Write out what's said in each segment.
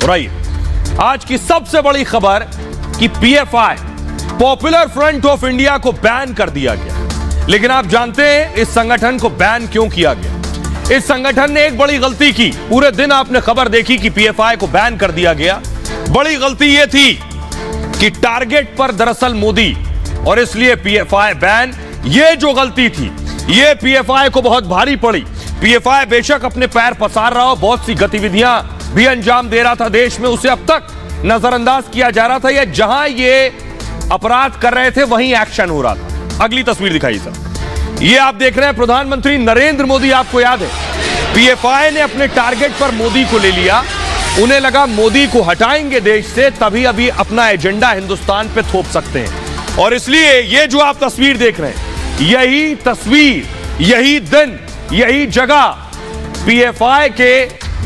Right, आज की सबसे बड़ी खबर कि PFI popular front of India को बैन कर दिया गया। लेकिन आप जानते हैं इस संगठन को बैन क्यों किया गया? इस संगठन ने एक बड़ी गलती की। पूरे दिन आपने खबर देखी कि पीएफआई को बैन कर दिया गया। बड़ी गलती यह थी कि टारगेट पर दरअसल मोदी, और इसलिए पीएफआई बैन। यह जो गलती थी यह पीएफआई को बहुत भारी पड़ी। पीएफआई बेशक अपने पैर पसार रहा हो, बहुत सी गतिविधियां भी अंजाम दे रहा था देश में, उसे अब तक नजरअंदाज किया जा रहा था, या जहां ये अपराध कर रहे थे वहीं एक्शन हो रहा था। अगली तस्वीर दिखाइए सर। ये आप देख रहे हैं प्रधानमंत्री नरेंद्र मोदी। आपको याद है पीएफआई ने अपने टारगेट पर मोदी को ले लिया। उन्हें लगा मोदी को हटाएंगे देश से तभी अभी अपना एजेंडा हिंदुस्तान पे थोप सकते हैं, और इसलिए ये जो आप तस्वीर देख रहे हैं, यही तस्वीर, यही दिन, यही जगह पीएफआई के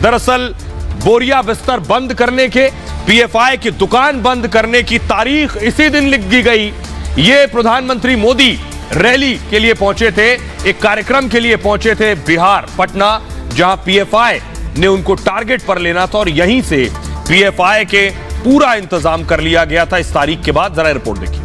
दरअसल बोरिया बिस्तर बंद करने के, पीएफआई की दुकान बंद करने की तारीख इसी दिन लिख दी गई। ये प्रधानमंत्री मोदी रैली के लिए पहुंचे थे, एक कार्यक्रम के लिए पहुंचे थे बिहार, पटना, जहां पीएफआई ने उनको टारगेट पर लेना था, और यहीं से पीएफआई के पूरा इंतजाम कर लिया गया था इस तारीख के बाद। जरा रिपोर्ट देखिए।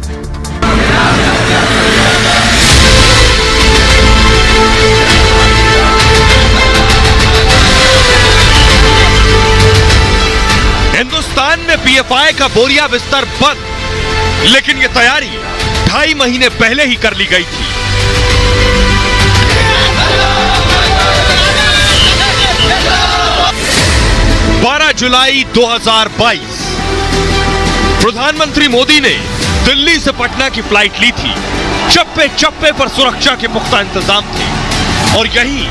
हिंदुस्तान में पीएफआई का बोरिया बिस्तर बंद, लेकिन यह तैयारी 2.5 महीने पहले ही कर ली गई थी। जुलाई 2022 प्रधानमंत्री मोदी ने दिल्ली से पटना की फ्लाइट ली थी। चप्पे चप्पे पर सुरक्षा के पुख्ता इंतजाम थे, और यही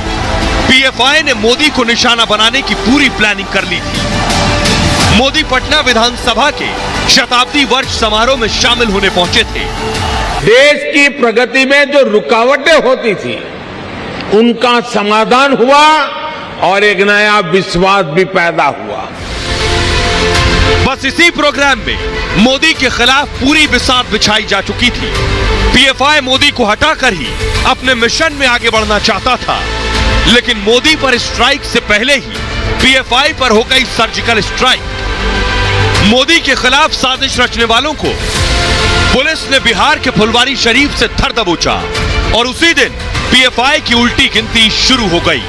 पीएफआई ने मोदी को निशाना बनाने की पूरी प्लानिंग कर ली थी। मोदी पटना विधानसभा के शताब्दी वर्ष समारोह में शामिल होने पहुंचे थे। देश की प्रगति में जो रुकावटें होती थी उनका समाधान हुआ और एक नया विश्वास भी पैदा हुआ। बस इसी प्रोग्राम में मोदी के खिलाफ पूरी बिसात बिछाई जा चुकी थी। पीएफआई मोदी को हटाकर ही अपने मिशन में आगे बढ़ना चाहता था, लेकिन मोदी पर स्ट्राइक से पहले ही पीएफआई पर हो गई सर्जिकल स्ट्राइक। मोदी के खिलाफ साजिश रचने वालों को पुलिस ने बिहार के फुलवारी शरीफ से धर दबोचा, और उसी दिन पीएफआई की उल्टी गिनती शुरू हो गई।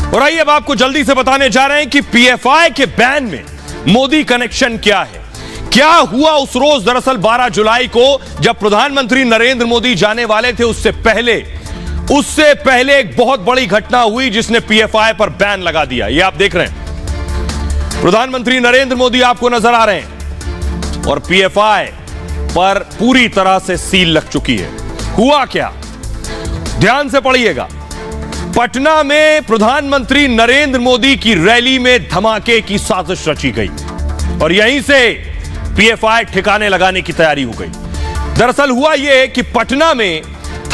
और आइए अब आपको जल्दी से बताने जा रहे हैं कि पीएफआई के बैन में मोदी कनेक्शन क्या है, क्या हुआ उस रोज। दरअसल 12 जुलाई को जब प्रधानमंत्री नरेंद्र मोदी जाने वाले थे, उससे पहले एक बहुत बड़ी घटना हुई जिसने पीएफआई पर बैन लगा दिया। ये आप देख रहे हैं प्रधानमंत्री नरेंद्र मोदी आपको नजर आ रहे हैं, और पीएफआई पर पूरी तरह से सील लग चुकी है। हुआ क्या, ध्यान से पढ़िएगा। पटना में प्रधानमंत्री नरेंद्र मोदी की रैली में धमाके की साजिश रची गई, और यहीं से पीएफआई ठिकाने लगाने की तैयारी हो गई। दरअसल हुआ यह कि पटना में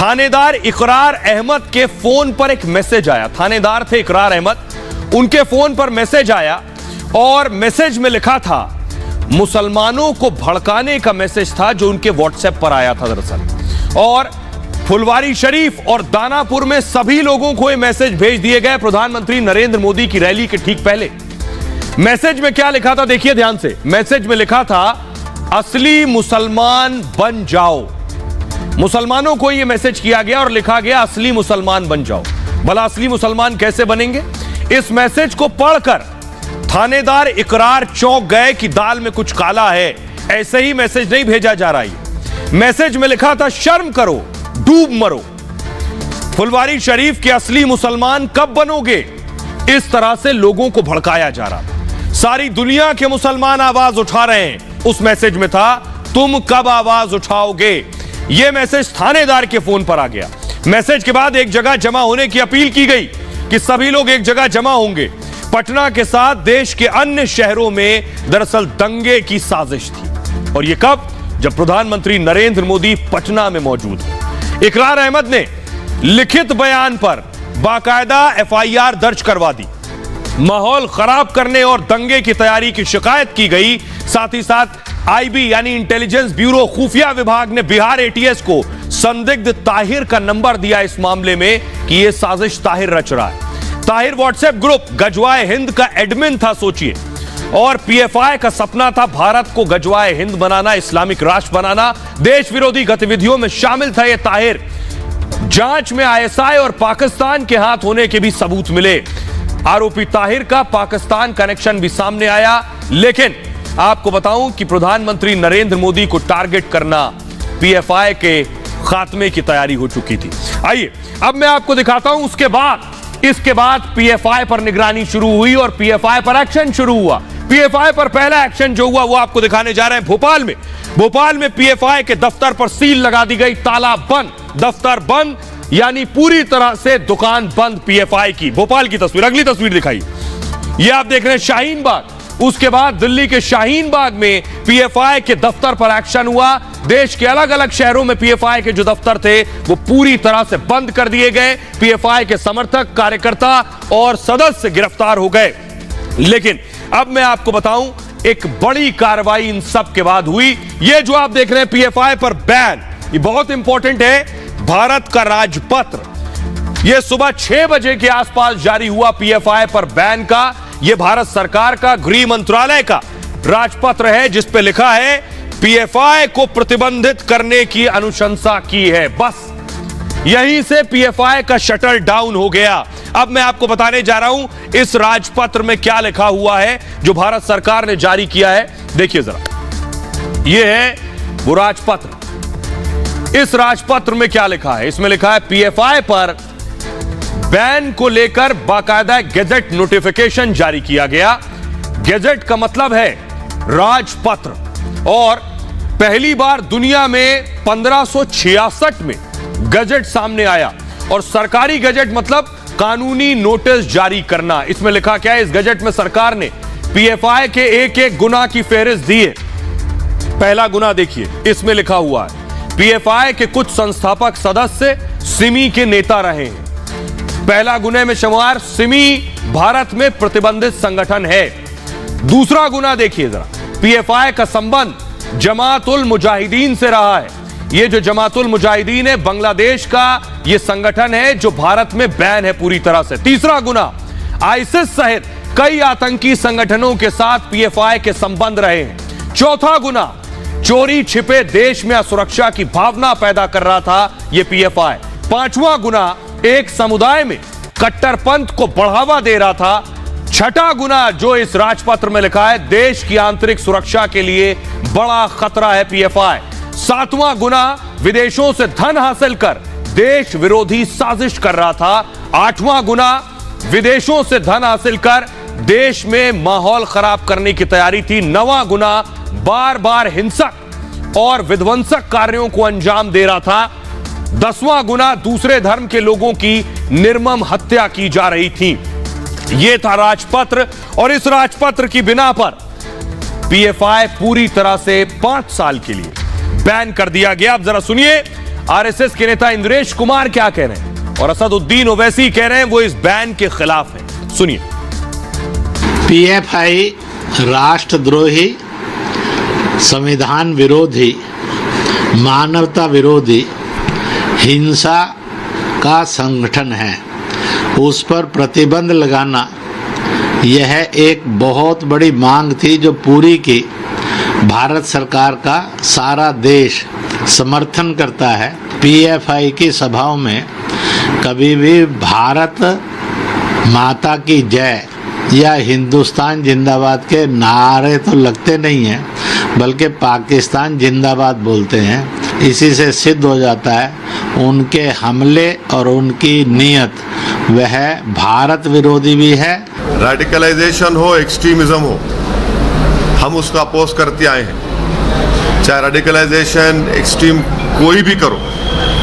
थानेदार इकरार अहमद के फोन पर एक मैसेज आया। थानेदार थे इकरार अहमद, उनके फोन पर मैसेज आया, और मैसेज में लिखा था, मुसलमानों को भड़काने का मैसेज था जो उनके व्हाट्सएप पर आया था दरअसल। और फुलवारी शरीफ और दानापुर में सभी लोगों को ये मैसेज भेज दिए गए प्रधानमंत्री नरेंद्र मोदी की रैली के ठीक पहले। मैसेज में क्या लिखा था देखिए ध्यान से। मैसेज में लिखा था, असली मुसलमान बन जाओ। मुसलमानों को यह मैसेज किया गया और लिखा गया, असली मुसलमान बन जाओ। भला असली मुसलमान कैसे बनेंगे? इस मैसेज को पढ़कर थानेदार इकरार चौंक गए कि दाल में कुछ काला है। ऐसे ही मैसेज नहीं भेजा जा रहा है। मैसेज में लिखा था, शर्म करो, डूब मरो। फुलवारी शरीफ के असली मुसलमान कब बनोगे? इस तरह से लोगों को भड़काया जा रहा। सारी दुनिया के मुसलमान आवाज उठा रहे हैं। उस मैसेज में था, तुम कब आवाज उठाओगे? यह मैसेज थानेदार के फोन पर आ गया। मैसेज के बाद एक जगह जमा होने की अपील की गई कि सभी लोग एक जगह जमा होंगे। पटना के साथ देश के अन्य शहरों में दरअसल दंगे की साजिश थी, और यह कब? जब प्रधानमंत्री नरेंद्र मोदी पटना में मौजूद हैं। इकरार अहमद ने लिखित बयान पर बाकायदा एफआईआर दर्ज करवा दी। माहौल खराब करने और दंगे की तैयारी की शिकायत की गई। साथ ही साथ आईबी यानी इंटेलिजेंस ब्यूरो खुफिया विभाग ने बिहार एटीएस को संदिग्ध ताहिर का नंबर दिया इस मामले में कि यह साजिश ताहिर रच रहा है। ताहिर व्हाट्सएप ग्रुप गजवाए हिंद का एडमिन था, सोचिए। और पीएफआई का सपना था भारत को गजवाए हिंद बनाना, इस्लामिक राष्ट्र बनाना, देश विरोधी गतिविधियों में शामिल था यह ताहिर। जांच में आईएसआई और पाकिस्तान के हाथ होने के भी सबूत मिले। आरोपी ताहिर का पाकिस्तान कनेक्शन भी सामने आया। लेकिन आपको बताऊं कि प्रधानमंत्री नरेंद्र मोदी को टारगेट करना पीएफआई के खात्मे की तैयारी हो चुकी थी। आइए अब मैं आपको दिखाता हूं इसके बाद पीएफआई पर निगरानी शुरू हुई और पीएफआई पर एक्शन शुरू हुआ। पीएफआई पर पहला एक्शन जो हुआ वो आपको दिखाने जा रहे हैं। भोपाल में पीएफआई के दफ्तर पर सील लगा दी गई, ताला बंद, दफ्तर बंद, यानी पूरी तरह से दुकान बंद पीएफआई की। भोपाल की तस्वीर, अगली तस्वीर दिखाइए। यह आप देख रहे हैं शाहीन बाग। उसके बाद दिल्ली के शाहीन बाग में पीएफआई के दफ्तर पर एक्शन हुआ। देश के अलग अलग शहरों में पीएफआई के जो दफ्तर थे वो पूरी तरह से बंद कर दिए गए। पीएफआई के समर्थक, कार्यकर्ता और सदस्य गिरफ्तार हो गए। लेकिन अब मैं आपको बताऊं, एक बड़ी कार्रवाई इन सब के बाद हुई। ये जो आप देख रहे हैं पीएफआई पर बैन, ये बहुत इंपॉर्टेंट है। भारत का राजपत्र ये सुबह 6 बजे के आसपास जारी हुआ पीएफआई पर बैन का। यह भारत सरकार का गृह मंत्रालय का राजपत्र है जिस पे लिखा है पीएफआई को प्रतिबंधित करने की अनुशंसा की है। बस यहीं से पीएफआई का शटर डाउन हो गया। अब मैं आपको बताने जा रहा हूं इस राजपत्र में क्या लिखा हुआ है जो भारत सरकार ने जारी किया है। देखिए जरा, यह है वो राजपत्र। इस राजपत्र में क्या लिखा है? इसमें लिखा है पीएफआई पर बैन को लेकर बाकायदा गेजेट नोटिफिकेशन जारी किया गया। गेजेट का मतलब है राजपत्र, और पहली बार दुनिया में 1566 में गजेट सामने आया। और सरकारी गजेट मतलब कानूनी नोटिस जारी करना। इसमें लिखा क्या है? इस गजेट में सरकार ने पीएफआई के एक एक गुना की फेहरिस्त दी है। पहला गुना देखिए, इसमें लिखा हुआ है पीएफआई के कुछ संस्थापक सदस्य सिमी के नेता रहे हैं। पहला गुने में शुमार सिमी भारत में प्रतिबंधित संगठन है। दूसरा गुना देखिए जरा, पीएफआई का संबंध जमात-उल मुजाहिदीन से रहा है। यह जो जमात-उल मुजाहिदीन है बांग्लादेश का यह संगठन है जो भारत में बैन है पूरी तरह से। तीसरा गुना, आईसिस सहित कई आतंकी संगठनों के साथ पीएफआई के संबंध रहे हैं। चौथा गुना, चोरी छिपे देश में असुरक्षा की भावना पैदा कर रहा था यह पीएफआई। पांचवा गुना, एक समुदाय में कट्टरपंथ को बढ़ावा दे रहा था। छठा गुना जो इस राजपत्र में लिखा है, देश की आंतरिक सुरक्षा के लिए बड़ा खतरा है पीएफआई। सातवां गुना, विदेशों से धन हासिल कर देश विरोधी साजिश कर रहा था। आठवां गुना, विदेशों से धन हासिल कर देश में माहौल खराब करने की तैयारी थी। नवां गुना, बार बार हिंसक और विध्वंसक कार्यों को अंजाम दे रहा था। 10वां गुना, दूसरे धर्म के लोगों की निर्मम हत्या की जा रही थी। यह था राजपत्र, और इस राजपत्र की बिना पर पीएफआई पूरी तरह से 5 साल के लिए बैन कर दिया गया। अब जरा सुनिए आरएसएस के नेता इंद्रेश कुमार क्या कह रहे हैं, और असदुद्दीन ओवैसी कह रहे हैं वो इस बैन के खिलाफ है। सुनिए। पीएफआई राष्ट्रद्रोही, संविधान विरोधी, मानवता विरोधी, हिंसा का संगठन है। उस पर प्रतिबंध लगाना यह एक बहुत बड़ी मांग थी जो पूरी की भारत सरकार का सारा देश समर्थन करता है। पीएफआई की सभाओं में कभी भी भारत माता की जय या हिंदुस्तान जिंदाबाद के नारे तो लगते नहीं हैं, बल्कि पाकिस्तान जिंदाबाद बोलते हैं। इसी से सिद्ध हो जाता है उनके हमले और उनकी नीयत वह भारत विरोधी भी है। रेडिकलाइजेशन हो, एक्सट्रीमिज्म हो, हम उसका अपोज करते आए हैं। चाहे रेडिकलाइजेशन, एक्सट्रीम कोई भी करो,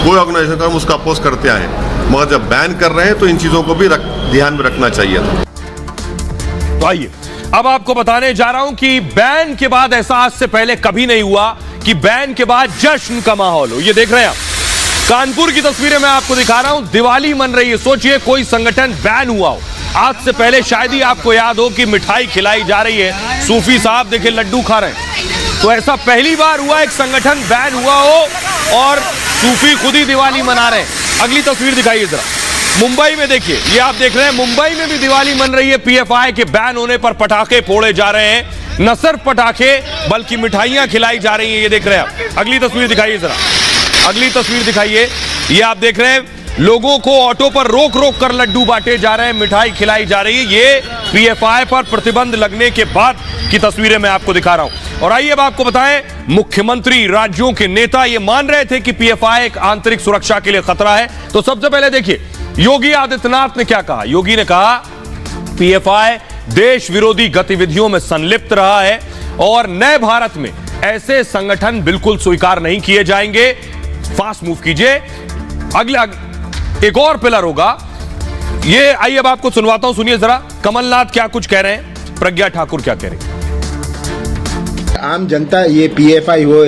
कोई ऑर्गेनाइजेशन करो, हम उसका अपोज करते आए हैं। मगर जब बैन कर रहे हैं तो इन चीजों को भी ध्यान में रखना चाहिए था। तो आइए अब आपको बताने जा रहा हूं कि बैन के बाद ऐसा आज से पहले कभी नहीं हुआ कि बैन के बाद जश्न का माहौल हो। ये देख रहे हैं आप, कानपुर की तस्वीरें मैं आपको दिखा रहा हूं, दिवाली मन रही है। सोचिए कोई संगठन बैन हुआ हो। आज से पहले शायद ही आपको याद हो कि मिठाई खिलाई जा रही है, सूफी साहब देखिए लड्डू खा रहे हैं। तो ऐसा पहली बार हुआ एक संगठन बैन हुआ हो और सूफी खुद ही दिवाली मना रहे हैं। अगली तस्वीर दिखाइए जरा, मुंबई में देखिए, ये आप देख रहे हैं मुंबई में भी दिवाली मन रही है। पीएफआई के बैन होने पर पटाखे फोड़े जा रहे हैं, न सिर्फ पटाखे बल्कि मिठाइयां खिलाई जा रही हैं। ये देख रहे हैं आप। अगली तस्वीर दिखाइए जरा, अगली तस्वीर दिखाइए। ये आप देख रहे हैं लोगों को ऑटो पर रोक रोक कर लड्डू बांटे जा रहे हैं, मिठाई खिलाई जा रही है। ये पीएफआई पर प्रतिबंध लगने के बाद की तस्वीरें मैं आपको दिखा रहा हूं। और आइए अब आपको बताएं, मुख्यमंत्री, राज्यों के नेता ये मान रहे थे कि पीएफआई एक आंतरिक सुरक्षा के लिए खतरा है। तो सबसे पहले देखिए योगी आदित्यनाथ ने क्या कहा। योगी ने कहा पीएफआई देश विरोधी गतिविधियों में संलिप्त रहा है और नए भारत में ऐसे संगठन बिल्कुल स्वीकार नहीं किए जाएंगे। फास्ट मूव कीजिए, अगला एक और पिलर होगा ये। आइए अब आपको सुनवाता हूं, सुनिए जरा कमलनाथ क्या कुछ कह रहे हैं, प्रज्ञा ठाकुर क्या कह रही है। आम जनता ये पीएफआई हो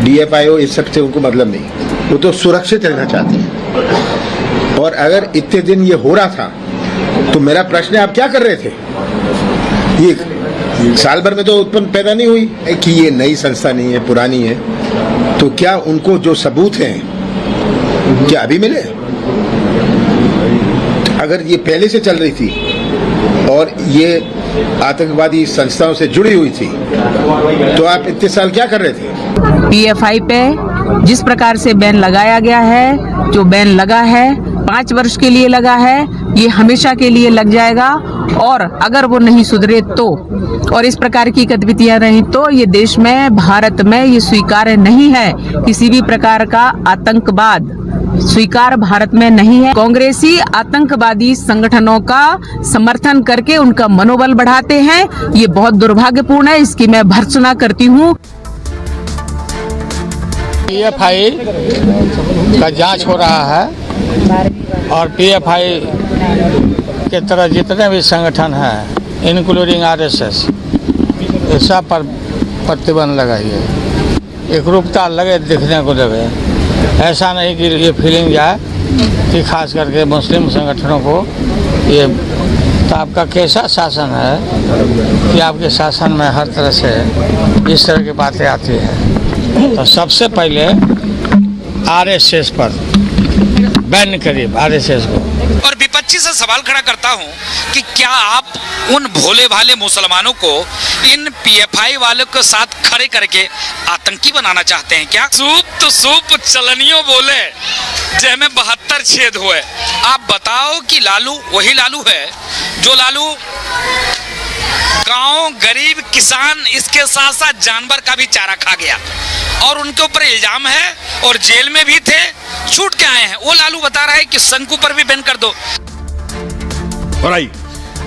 डीएफआई हो इस सब से उनको मतलब नहीं, वो तो सुरक्षित रहना चाहते हैं। और अगर इतने दिन ये हो रहा था तो मेरा प्रश्न है आप क्या कर रहे थे? ये साल भर में तो उत्पन्न पैदा नहीं हुई कि ये नई संस्था नहीं है, पुरानी है। तो क्या उनको जो सबूत हैं क्या अभी मिले? अगर ये पहले से चल रही थी और ये आतंकवादी संस्थाओं से जुड़ी हुई थी तो आप इतने साल क्या कर रहे थे? पीएफआई पे जिस प्रकार से बैन लगाया गया है, जो बैन लगा है 5 वर्ष के लिए लगा है, ये हमेशा के लिए लग जाएगा। और अगर वो नहीं सुधरे तो, और इस प्रकार की गतिविधियां रही तो ये देश में, भारत में ये स्वीकार्य नहीं है। किसी भी प्रकार का आतंकवाद स्वीकार भारत में नहीं है। कांग्रेसी आतंकवादी संगठनों का समर्थन करके उनका मनोबल बढ़ाते हैं, ये बहुत दुर्भाग्यपूर्ण है, इसकी मैं भर्त्सना करती हूँ। पीएफआई का जांच हो रहा है और पीएफआई के तरह जितने भी संगठन हैं इंक्लूडिंग आरएसएस, इस सब पर प्रतिबंध लगाइए, एकरूपता लगे, दिखने को लगे। ऐसा नहीं कि ये फीलिंग जाए कि खास करके मुस्लिम संगठनों को ये। तो आपका कैसा शासन है कि आपके शासन में हर तरह से इस तरह की बातें आती हैं? तो सबसे पहले आरएसएस पर बैन करिए, आरएसएस को। और विपक्षी से सवाल खड़ा करता हूं कि क्या आप उन भोले भाले मुसलमानों को इन पीएफआई वालों के साथ खड़े करके आतंकी बनाना चाहते हैं क्या? सूप चलनियों बोले जैमें 72 छेद हुए। आप बताओ कि लालू वही लालू है जो लालू गांव गरीब किसान इसके साथ साथ जानवर का भी चारा खा गया और उनके ऊपर इल्जाम है और जेल में भी थे, छूट के आए हैं। वो लालू बता रहा है कि शंकु पर भी बैन कर दो। और आइए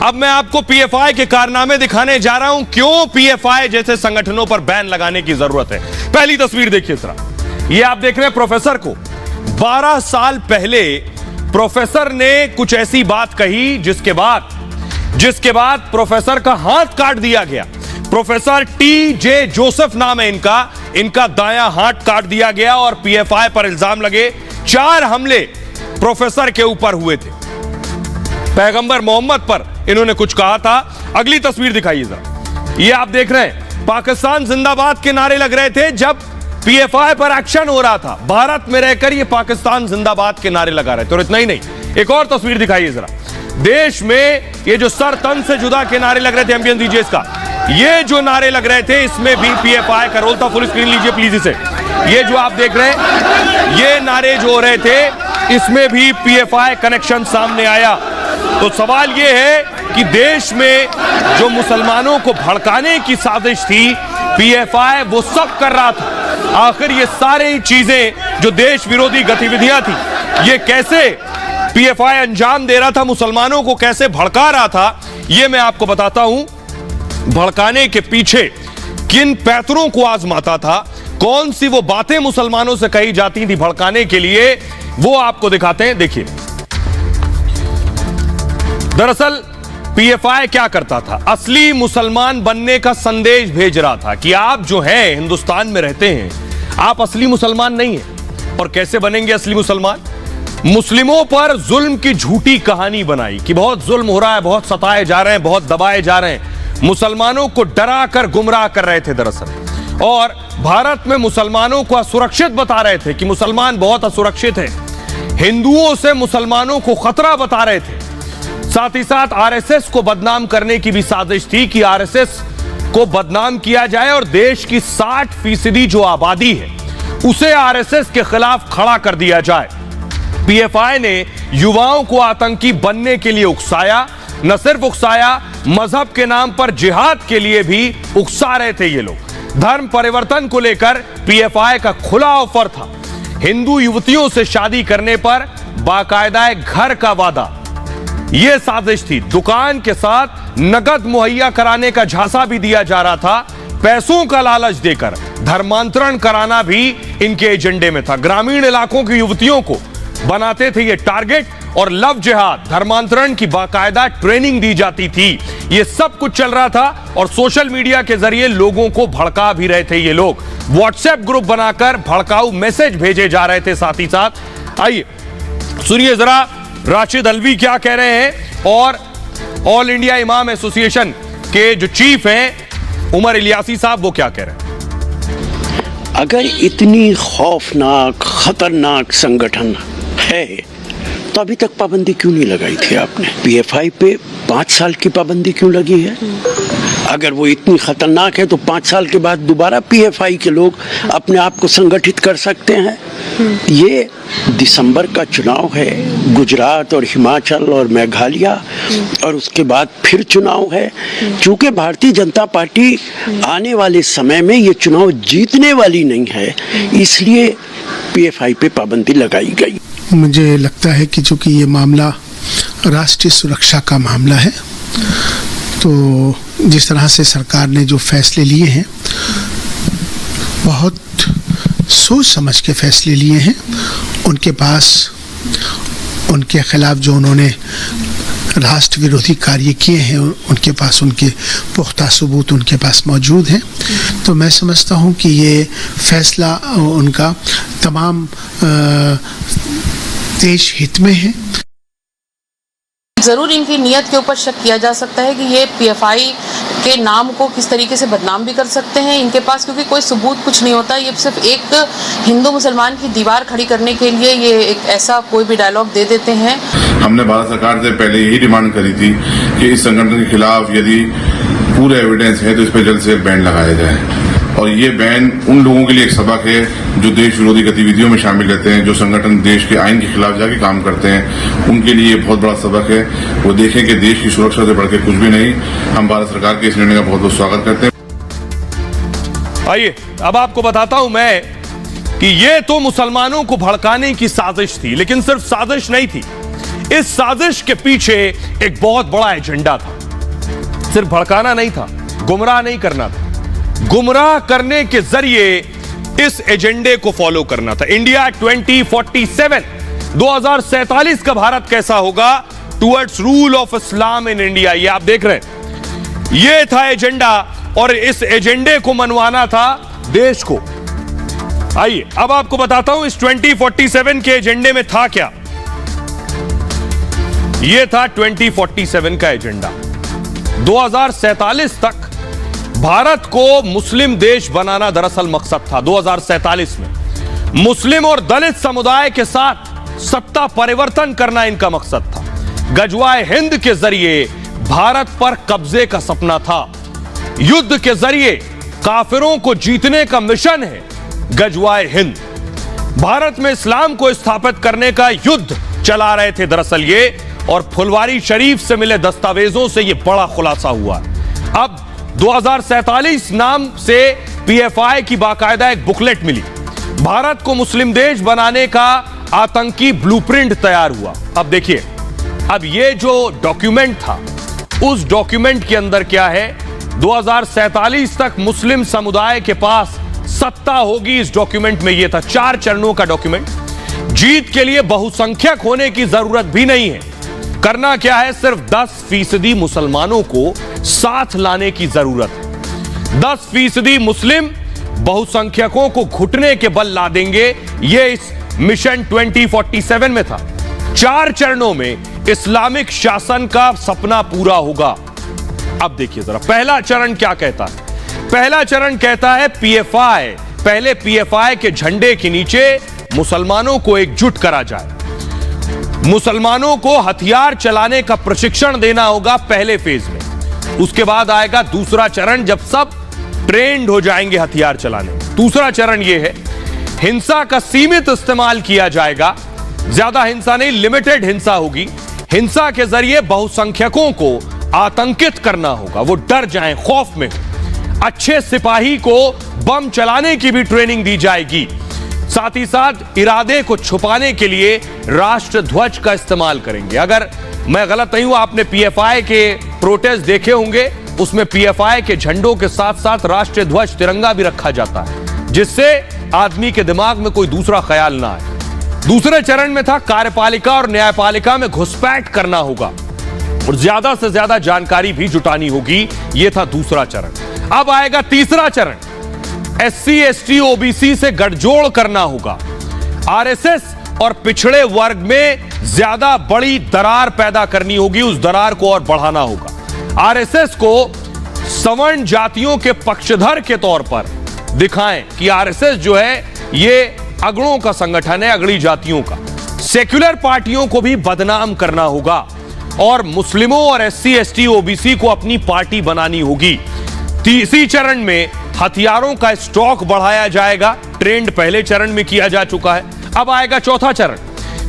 अब मैं आपको पीएफआई के कारनामे दिखाने जा रहा हूं, क्यों पीएफआई जैसे संगठनों पर बैन लगाने की जरूरत है। पहली तस्वीर देखिए जरा, ये आप देख रहे हैं प्रोफेसर को। 12 साल पहले प्रोफेसर ने कुछ ऐसी बात कही जिसके बाद प्रोफेसर का हाथ काट दिया गया। प्रोफेसर टी.जे. जोसेफ नाम है इनका दायां हाथ काट दिया गया और पीएफआई पर इल्जाम लगे। 4 हमले प्रोफेसर के ऊपर हुए थे। पैगंबर मोहम्मद पर इन्होंने कुछ कहा था। अगली तस्वीर दिखाइए जरा, ये आप देख रहे हैं पाकिस्तान जिंदाबाद के नारे लग रहे थे जब पीएफआई पर एक्शन हो रहा था। भारत में रहकर ये पाकिस्तान जिंदाबाद के नारे लगा रहे थे। और इतना ही नहीं, एक और तस्वीर दिखाइए जरा, देश में ये जो सर तन से जुदा के नारे लग रहे थे, एमपीएन दीजिए इसका, ये जो नारे लग रहे थे इसमें भी पीएफआई का रोल था। फुल स्क्रीन लीजिए प्लीज इसे। ये जो आप देख रहे हैं ये नारे जो हो रहे थे इसमें भी पीएफआई कनेक्शन सामने आया। तो सवाल ये है कि देश में जो मुसलमानों को भड़काने की साजिश थी पीएफआई वो सब कर रहा था। आखिर ये सारी चीजें जो देश विरोधी गतिविधियां थी ये कैसे पीएफआई अंजाम दे रहा था, मुसलमानों को कैसे भड़का रहा था, ये मैं आपको बताता हूं। भड़काने के पीछे किन पैतरों को आजमाता था, कौन सी वो बातें मुसलमानों से कही जाती थी भड़काने के लिए, वो आपको दिखाते हैं। देखिए दरअसल पीएफआई क्या करता था, असली मुसलमान बनने का संदेश भेज रहा था कि आप जो हैं हिंदुस्तान में रहते हैं, आप असली मुसलमान नहीं हैं। और कैसे बनेंगे असली मुसलमान? मुस्लिमों पर जुल्म की झूठी कहानी बनाई कि बहुत जुल्म हो रहा है, बहुत सताए जा रहे हैं, बहुत दबाए जा रहे हैं। मुसलमानों को डरा कर गुमराह कर रहे थे दरअसल। और भारत में मुसलमानों को असुरक्षित बता रहे थे कि मुसलमान बहुत असुरक्षित है। हिंदुओं से मुसलमानों को खतरा बता रहे थे। साथ ही साथ आरएसएस को बदनाम करने की भी साजिश थी कि आरएसएस को बदनाम किया जाए और देश की 60% जो आबादी है उसे आरएसएस के खिलाफ खड़ा कर दिया जाए। पीएफआई ने युवाओं को आतंकी बनने के लिए उकसाया, न सिर्फ उकसाया, मजहब के नाम पर जिहाद के लिए भी उकसा रहे थे ये लोग। धर्म परिवर्तन को लेकर पीएफआई का खुला ऑफर था। हिंदू युवतियों से शादी करने पर बाकायदा घर का वादा, यह साजिश थी। दुकान के साथ नकद मुहैया कराने का झांसा भी दिया जा रहा था। पैसों का लालच देकर धर्मांतरण कराना भी इनके एजेंडे में था। ग्रामीण इलाकों की युवतियों को बनाते थे ये टारगेट और लव जिहाद, धर्मांतरण की बाकायदा ट्रेनिंग दी जाती थी। ये सब कुछ चल रहा था और सोशल मीडिया के जरिए लोगों को भड़का भी रहे थे ये लोग। व्हाट्सएप ग्रुप बनाकर भड़काऊ मैसेज भेजे जा रहे थे साथ ही साथ। आइए सुनिए जरा राशिद अल्वी क्या कह रहे हैं और ऑल इंडिया इमाम एसोसिएशन के जो चीफ हैं उमर इलियासी साहब वो क्या कह रहे हैं। अगर इतनी खौफनाक खतरनाक संगठन है तो अभी तक पाबंदी क्यों नहीं लगाई थी आपने? पीएफआई पे 5 साल की पाबंदी क्यों लगी है? अगर वो इतनी खतरनाक है तो 5 साल के बाद दोबारा पीएफआई के लोग अपने आप को संगठित कर सकते हैं। ये दिसंबर का चुनाव है, गुजरात और हिमाचल और मेघालय, और उसके बाद फिर चुनाव है। चूंकि भारतीय जनता पार्टी आने वाले समय में ये चुनाव जीतने वाली नहीं है, इसलिए पीएफआई पे पाबंदी लगाई गई। मुझे लगता है कि चूंकि ये मामला राष्ट्रीय सुरक्षा का मामला है, तो जिस तरह से सरकार ने जो फैसले लिए हैं बहुत सोच समझ के फैसले लिए हैं। उनके पास उनके खिलाफ जो उन्होंने राष्ट्र विरोधी कार्य किए हैं उनके पास उनके पुख्ता सबूत उनके पास मौजूद हैं। तो मैं समझता हूं कि ये फैसला उनका तमाम देश हित में है। जरूर इनकी नीयत के ऊपर शक किया जा सकता है कि ये पीएफआई के नाम को किस तरीके से बदनाम भी कर सकते हैं। इनके पास क्योंकि कोई सबूत कुछ नहीं होता, ये सिर्फ एक हिंदू मुसलमान की दीवार खड़ी करने के लिए ये एक ऐसा कोई भी डायलॉग दे देते हैं। हमने भारत सरकार से पहले यही डिमांड करी थी कि इस संगठन के खिलाफ यदि पूरे एविडेंस है तो इस पर जल्द से जल्द बैन लगाया जाए। और ये बैन उन लोगों के लिए एक सबक है जो देश विरोधी गतिविधियों में शामिल रहते हैं, जो संगठन देश के आइन के खिलाफ जाके काम करते हैं, उनके लिए बहुत बड़ा सबक है। वो देखें कि देश की सुरक्षा से बढ़ के कुछ भी नहीं। हम भारत सरकार के इस निर्णय का बहुत बहुत स्वागत करते हैं। आइए अब आपको बताता हूं मैं कि ये तो मुसलमानों को भड़काने की साजिश थी, लेकिन सिर्फ साजिश नहीं थी। इस साजिश के पीछे एक बहुत बड़ा एजेंडा था। सिर्फ भड़काना नहीं था, गुमराह नहीं करना था, गुमराह करने के जरिए इस एजेंडे को फॉलो करना था। इंडिया 2047 2047 का भारत कैसा होगा, towards rule of Islam in India, ये आप देख रहे हैं। ये था एजेंडा और इस एजेंडे को मनवाना था देश को। आइए अब आपको बताता हूं इस 2047 के एजेंडे में था क्या। यह था 2047 का एजेंडा। 2047 तक भारत को मुस्लिम देश बनाना दरअसल मकसद था। 2047 में मुस्लिम और दलित समुदाय के साथ सत्ता परिवर्तन करना इनका मकसद था। गजवाए हिंद के जरिए भारत पर कब्जे का सपना था। युद्ध के जरिए काफिरों को जीतने का मिशन है गजवाए हिंद। भारत में इस्लाम को स्थापित करने का युद्ध चला रहे थे दरअसल ये, और फुलवारी शरीफ से मिले दस्तावेजों से यह बड़ा खुलासा हुआ। अब 2047 नाम से पीएफआई की बाकायदा एक बुकलेट मिली। भारत को मुस्लिम देश बनाने का आतंकी ब्लूप्रिंट तैयार हुआ। अब देखिए, अब ये जो डॉक्यूमेंट था उस डॉक्यूमेंट के अंदर क्या है, 2047 तक मुस्लिम समुदाय के पास सत्ता होगी। इस डॉक्यूमेंट में यह था 4 चरणों का डॉक्यूमेंट। जीत के लिए बहुसंख्यक होने की जरूरत भी नहीं है। करना क्या है, सिर्फ 10% मुसलमानों को साथ लाने की जरूरत है। 10% मुस्लिम बहुसंख्यकों को घुटने के बल ला देंगे। यह इस मिशन 2047 में था। 4 चरणों में इस्लामिक शासन का सपना पूरा होगा। अब देखिए जरा पहला चरण क्या कहता है। पहला चरण कहता है पीएफआई, पहले पीएफआई के झंडे के नीचे मुसलमानों को एकजुट करा जाए। मुसलमानों को हथियार चलाने का प्रशिक्षण देना होगा पहले फेज में। उसके बाद आएगा दूसरा चरण, जब सब ट्रेंड हो जाएंगे हथियार चलाने। दूसरा चरण यह है, हिंसा का सीमित इस्तेमाल किया जाएगा। ज्यादा हिंसा नहीं, लिमिटेड हिंसा होगी। हिंसा के जरिए बहुसंख्यकों को आतंकित करना होगा, वो डर जाएं, खौफ में। अच्छे सिपाही को बम चलाने की भी ट्रेनिंग दी जाएगी। साथ ही साथ इरादे को छुपाने के लिए राष्ट्र ध्वज का इस्तेमाल करेंगे। अगर मैं गलत नहीं हूं, आपने पीएफआई के प्रोटेस्ट देखे होंगे, उसमें पीएफआई के झंडों के साथ साथ राष्ट्रीय ध्वज तिरंगा भी रखा जाता है, जिससे आदमी के दिमाग में कोई दूसरा ख्याल ना आए। दूसरे चरण में था कार्यपालिका और न्यायपालिका में घुसपैठ करना होगा और ज्यादा से ज्यादा जानकारी भी जुटानी होगी। यह था दूसरा चरण। अब आएगा तीसरा चरण, एससी एसटी ओबीसी से गठजोड़ करना होगा। आरएसएस और पिछड़े वर्ग में ज्यादा बड़ी दरार पैदा करनी होगी, उस दरार को और बढ़ाना होगा। आरएसएस को सवर्ण जातियों के पक्षधर के तौर पर दिखाएं कि आरएसएस जो है ये अगड़ों का संगठन है, अगड़ी जातियों का। सेक्युलर पार्टियों को भी बदनाम करना होगा और मुस्लिमों और एससी एसटी ओबीसी को अपनी पार्टी बनानी होगी। तीसरी चरण में हथियारों का स्टॉक बढ़ाया जाएगा, ट्रेंड पहले चरण में किया जा चुका है। अब आएगा चौथा चरण,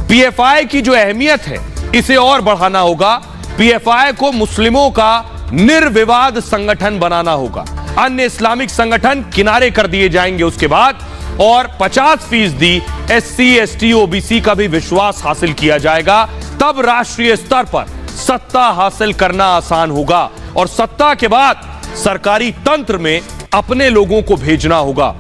पीएफआई की जो अहमियत है इसे और बढ़ाना होगा। पीएफआई को मुस्लिमों का निर्विवाद संगठन बनाना होगा, अन्य इस्लामिक संगठन किनारे कर दिए जाएंगे उसके बाद, और 50% एससी एसटी ओबीसी का भी विश्वास हासिल किया जाएगा। तब राष्ट्रीय स्तर पर सत्ता हासिल करना आसान होगा और सत्ता के बाद सरकारी तंत्र में अपने लोगों को भेजना होगा।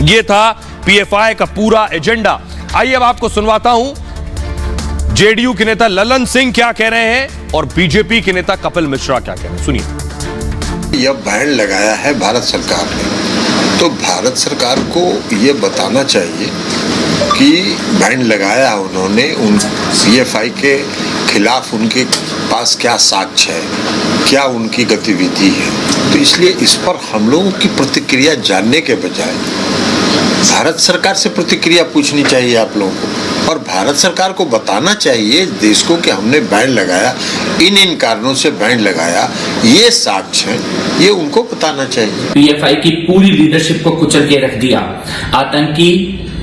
यह था पीएफआई का पूरा एजेंडा। आइए अब आपको सुनवाता हूं जेडीयू के नेता ललन सिंह क्या कह रहे हैं और बीजेपी के नेता कपिल मिश्रा क्या कह रहे हैं, सुनिए। यह बैन लगाया है भारत सरकार ने, तो भारत सरकार को यह बताना चाहिए कि बैन लगाया उन्होंने, उन पीएफआई के खिलाफ उनके पास क्या साक्ष्य है, क्या उनकी गतिविधि है। तो इसलिए इस पर हम लोगों की प्रतिक्रिया जानने के बजाय भारत सरकार से प्रतिक्रिया पूछनी चाहिए आप लोगों को, और भारत सरकार को बताना चाहिए देश को कि हमने बैन लगाया, इन कारणों से बैन लगाया, ये साक्ष्य है, ये उनको बताना चाहिए। पीएफआई की पूरी लीडरशिप को कुचल के रख दिया। आतंकी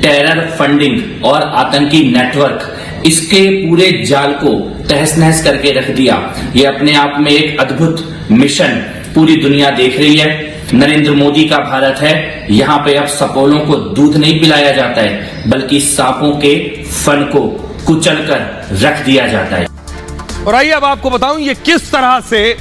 टेरर फंडिंग और आतंकी नेटवर्क, इसके पूरे जाल को तहस नहस करके रख दिया। ये अपने आप में एक अद्भुत मिशन पूरी दुनिया देख रही है। नरेंद्र मोदी का भारत है, यहाँ पे अब सपोलों को दूध नहीं पिलाया जाता है, बल्कि सांपों के फन को कुचल कर रख दिया जाता है। और आइए अब आपको बताऊं ये किस तरह से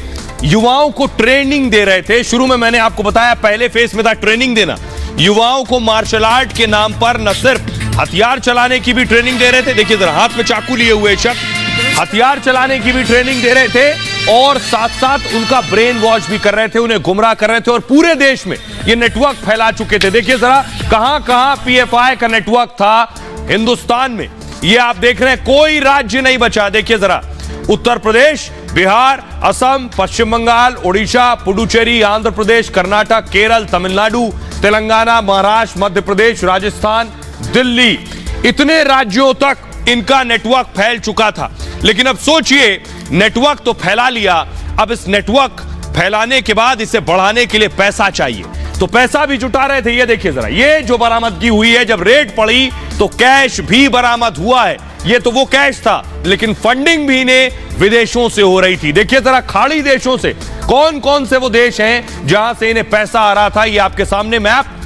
युवाओं को ट्रेनिंग दे रहे थे। शुरू में मैंने आपको बताया पहले फेज में था ट्रेनिंग देना। युवाओं को मार्शल आर्ट के नाम पर न सिर्फ हथियार चलाने की भी ट्रेनिंग दे रहे थे, देखिए जरा हाथ में चाकू लिए हुए शख्स हथियार चलाने की भी ट्रेनिंग दे रहे थे और साथ साथ उनका ब्रेन वॉश भी कर रहे थे, उन्हें गुमराह कर रहे थे और पूरे देश में ये नेटवर्क फैला चुके थे। देखिए जरा कहां कहां पीएफआई का नेटवर्क था हिंदुस्तान में, ये आप देख रहे हैं, कोई राज्य नहीं बचा। देखिए जरा उत्तर प्रदेश, बिहार, असम, पश्चिम बंगाल, ओडिशा, पुडुचेरी, आंध्र प्रदेश, कर्नाटक, केरल, तमिलनाडु, तेलंगाना, महाराष्ट्र, मध्य प्रदेश, राजस्थान, दिल्ली, इतने राज्यों तक इनका नेटवर्क फैल चुका था। लेकिन अब सोचिए, नेटवर्क तो फैला लिया, अब इस नेटवर्क फैलाने के बाद इसे बढ़ाने के लिए पैसा चाहिए, तो पैसा भी जुटा रहे थे। ये देखिए जरा, ये जो बरामदगी हुई है, जब रेड पड़ी तो कैश भी बरामद हुआ है। ये तो वो कैश था, लेकिन फंडिंग भी इन्हें विदेशों से हो रही थी। देखिए जरा खाड़ी देशों से, कौन कौन से वो देश हैं जहां से इन्हें पैसा आ रहा था, ये आपके सामने map.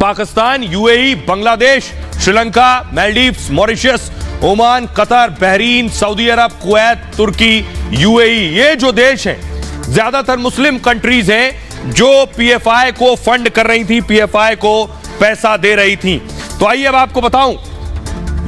Pakistan, UAE, Bangladesh, Sri Lanka, Maldives, Mauritius, Oman, Qatar, Bahrain, Saudi Arab, Kuwait, तुर्की, यूएई, ये जो देश हैं ज्यादातर मुस्लिम कंट्रीज हैं जो पीएफआई को फंड कर रही थी, पीएफआई को पैसा दे रही थी। तो आइए अब आपको बताऊं,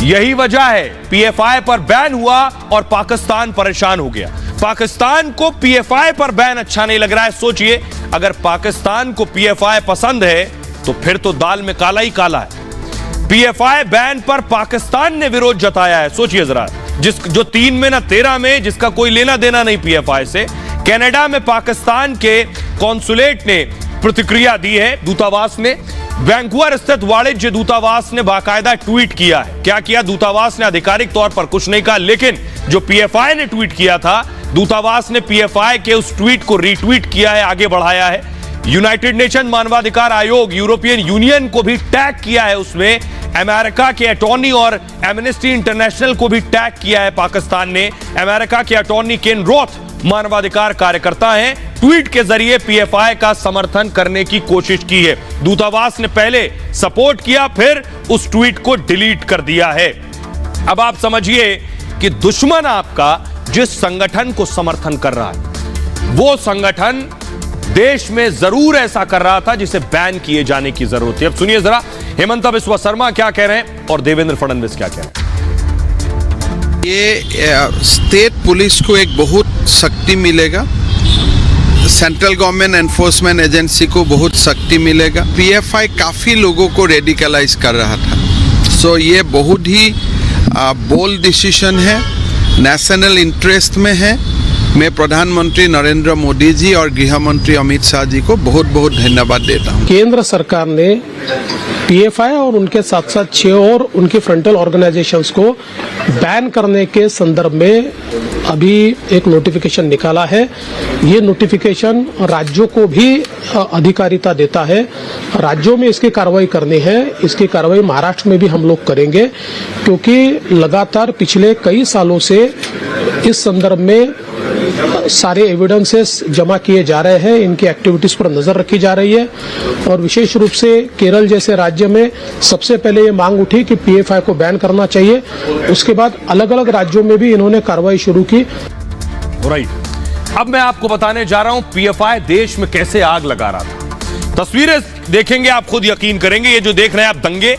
यही वजह है पीएफआई पर बैन हुआ और पाकिस्तान परेशान हो गया। पाकिस्तान को पीएफआई पर बैन अच्छा नहीं लग रहा है। सोचिए, अगर पाकिस्तान को पीएफआई पसंद है तो फिर तो दाल में काला ही काला है। पीएफआई बैन पर पाकिस्तान ने विरोध जताया है। सोचिए जरा, जो 3 में ना 13 में, जिसका कोई लेना देना नहीं पीएफआई से। कनाडा में पाकिस्तान के कॉन्सुलेट ने प्रतिक्रिया दी है, दूतावास ने। वैंकूवर स्थित वाणिज्य दूतावास ने बाकायदा ट्वीट किया है। क्या किया दूतावास ने? आधिकारिक तौर पर कुछ नहीं कहा, लेकिन जो पीएफआई ने ट्वीट किया था, दूतावास ने पीएफआई के उस ट्वीट को रीट्वीट किया है, आगे बढ़ाया है। यूनाइटेड नेशन मानवाधिकार आयोग, यूरोपियन यूनियन को भी टैग किया है उसमें, अमेरिका के अटॉर्नी और एमनेस्टी इंटरनेशनल को भी टैग किया है पाकिस्तान ने। अमेरिका के अटॉर्नी केन रॉथ मानवाधिकार कार्यकर्ता हैं, ट्वीट के जरिए पीएफआई का समर्थन करने की कोशिश की है। दूतावास ने पहले सपोर्ट किया, फिर उस ट्वीट को डिलीट कर दिया है। अब आप समझिए कि दुश्मन आपका जिस संगठन को समर्थन कर रहा है, वो संगठन देश में जरूर ऐसा कर रहा था जिसे बैन किए जाने की जरूरत है। अब सुनिए जरा हेमंता बिस्वा शर्मा क्या कह रहे हैं और देवेंद्र फडणवीस क्या कह रहे हैं। ये स्टेट पुलिस को एक बहुत शक्ति मिलेगा, सेंट्रल गवर्नमेंट एनफोर्समेंट एजेंसी को बहुत शक्ति मिलेगा। पीएफआई काफ़ी लोगों को रेडिकलाइज कर रहा था, सो ये बहुत ही बोल्ड डिसीजन है, नेशनल इंटरेस्ट में है। मैं प्रधानमंत्री नरेंद्र मोदी जी और गृह मंत्री अमित शाह जी को बहुत बहुत धन्यवाद देता हूँ। केंद्र सरकार ने पीएफआई और उनके साथ साथ 6 और उनके फ्रंटल ऑर्गेनाइजेशंस को बैन करने के संदर्भ में अभी एक नोटिफिकेशन निकाला है। ये नोटिफिकेशन राज्यों को भी अधिकारिता देता है, राज्यों में इसकी कार्रवाई करनी है। इसकी कार्रवाई महाराष्ट्र में भी हम लोग करेंगे, क्योंकि लगातार पिछले कई सालों से इस संदर्भ में सारे एविडेंसेस जमा किए जा रहे हैं, इनकी एक्टिविटीज पर नजर रखी जा रही है। और विशेष रूप से केरल जैसे राज्य में सबसे पहले ये मांग उठी कि पीएफआई को बैन करना चाहिए। उसके बाद अलग अलग राज्यों में भी इन्होंने कार्रवाई शुरू की। राइट, अब मैं आपको बताने जा रहा हूं पीएफआई देश में कैसे आग लगा रहा था। तस्वीरें देखेंगे आप खुद यकीन करेंगे। ये जो देख रहे हैं आप दंगे,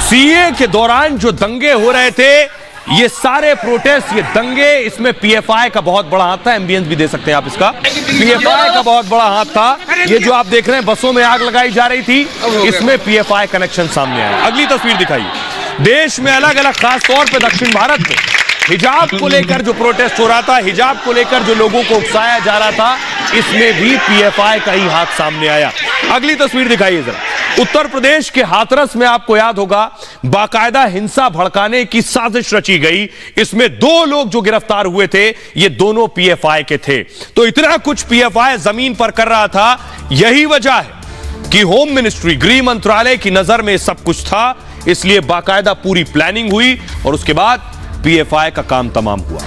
सीए के दौरान जो दंगे हो रहे थे, ये सारे प्रोटेस्ट, ये दंगे, इसमें पीएफआई का बहुत बड़ा हाथ था। एम्बियंस भी दे सकते हैं आप इसका, पीएफआई का बहुत बड़ा हाथ था। ये जो आप देख रहे हैं बसों में आग लगाई जा रही थी, इसमें पीएफआई कनेक्शन सामने आया। अगली तस्वीर दिखाइए। देश में अलग अलग, खास तौर पे दक्षिण भारत में हिजाब को लेकर जो प्रोटेस्ट हो रहा था, हिजाब को लेकर जो लोगों को उकसाया जा रहा था, इसमें भी पीएफआई का ही हाथ सामने आया। अगली तस्वीर दिखाइए जरा। उत्तर प्रदेश के हाथरस में आपको याद होगा बाकायदा हिंसा भड़काने की साजिश रची गई। इसमें 2 लोग जो गिरफ्तार हुए थे, ये दोनों पीएफआई के थे। तो इतना कुछ पीएफआई जमीन पर कर रहा था, यही वजह है कि होम मिनिस्ट्री, गृह मंत्रालय की नजर में सब कुछ था, इसलिए बाकायदा पूरी प्लानिंग हुई और उसके बाद पीएफआई का काम तमाम हुआ।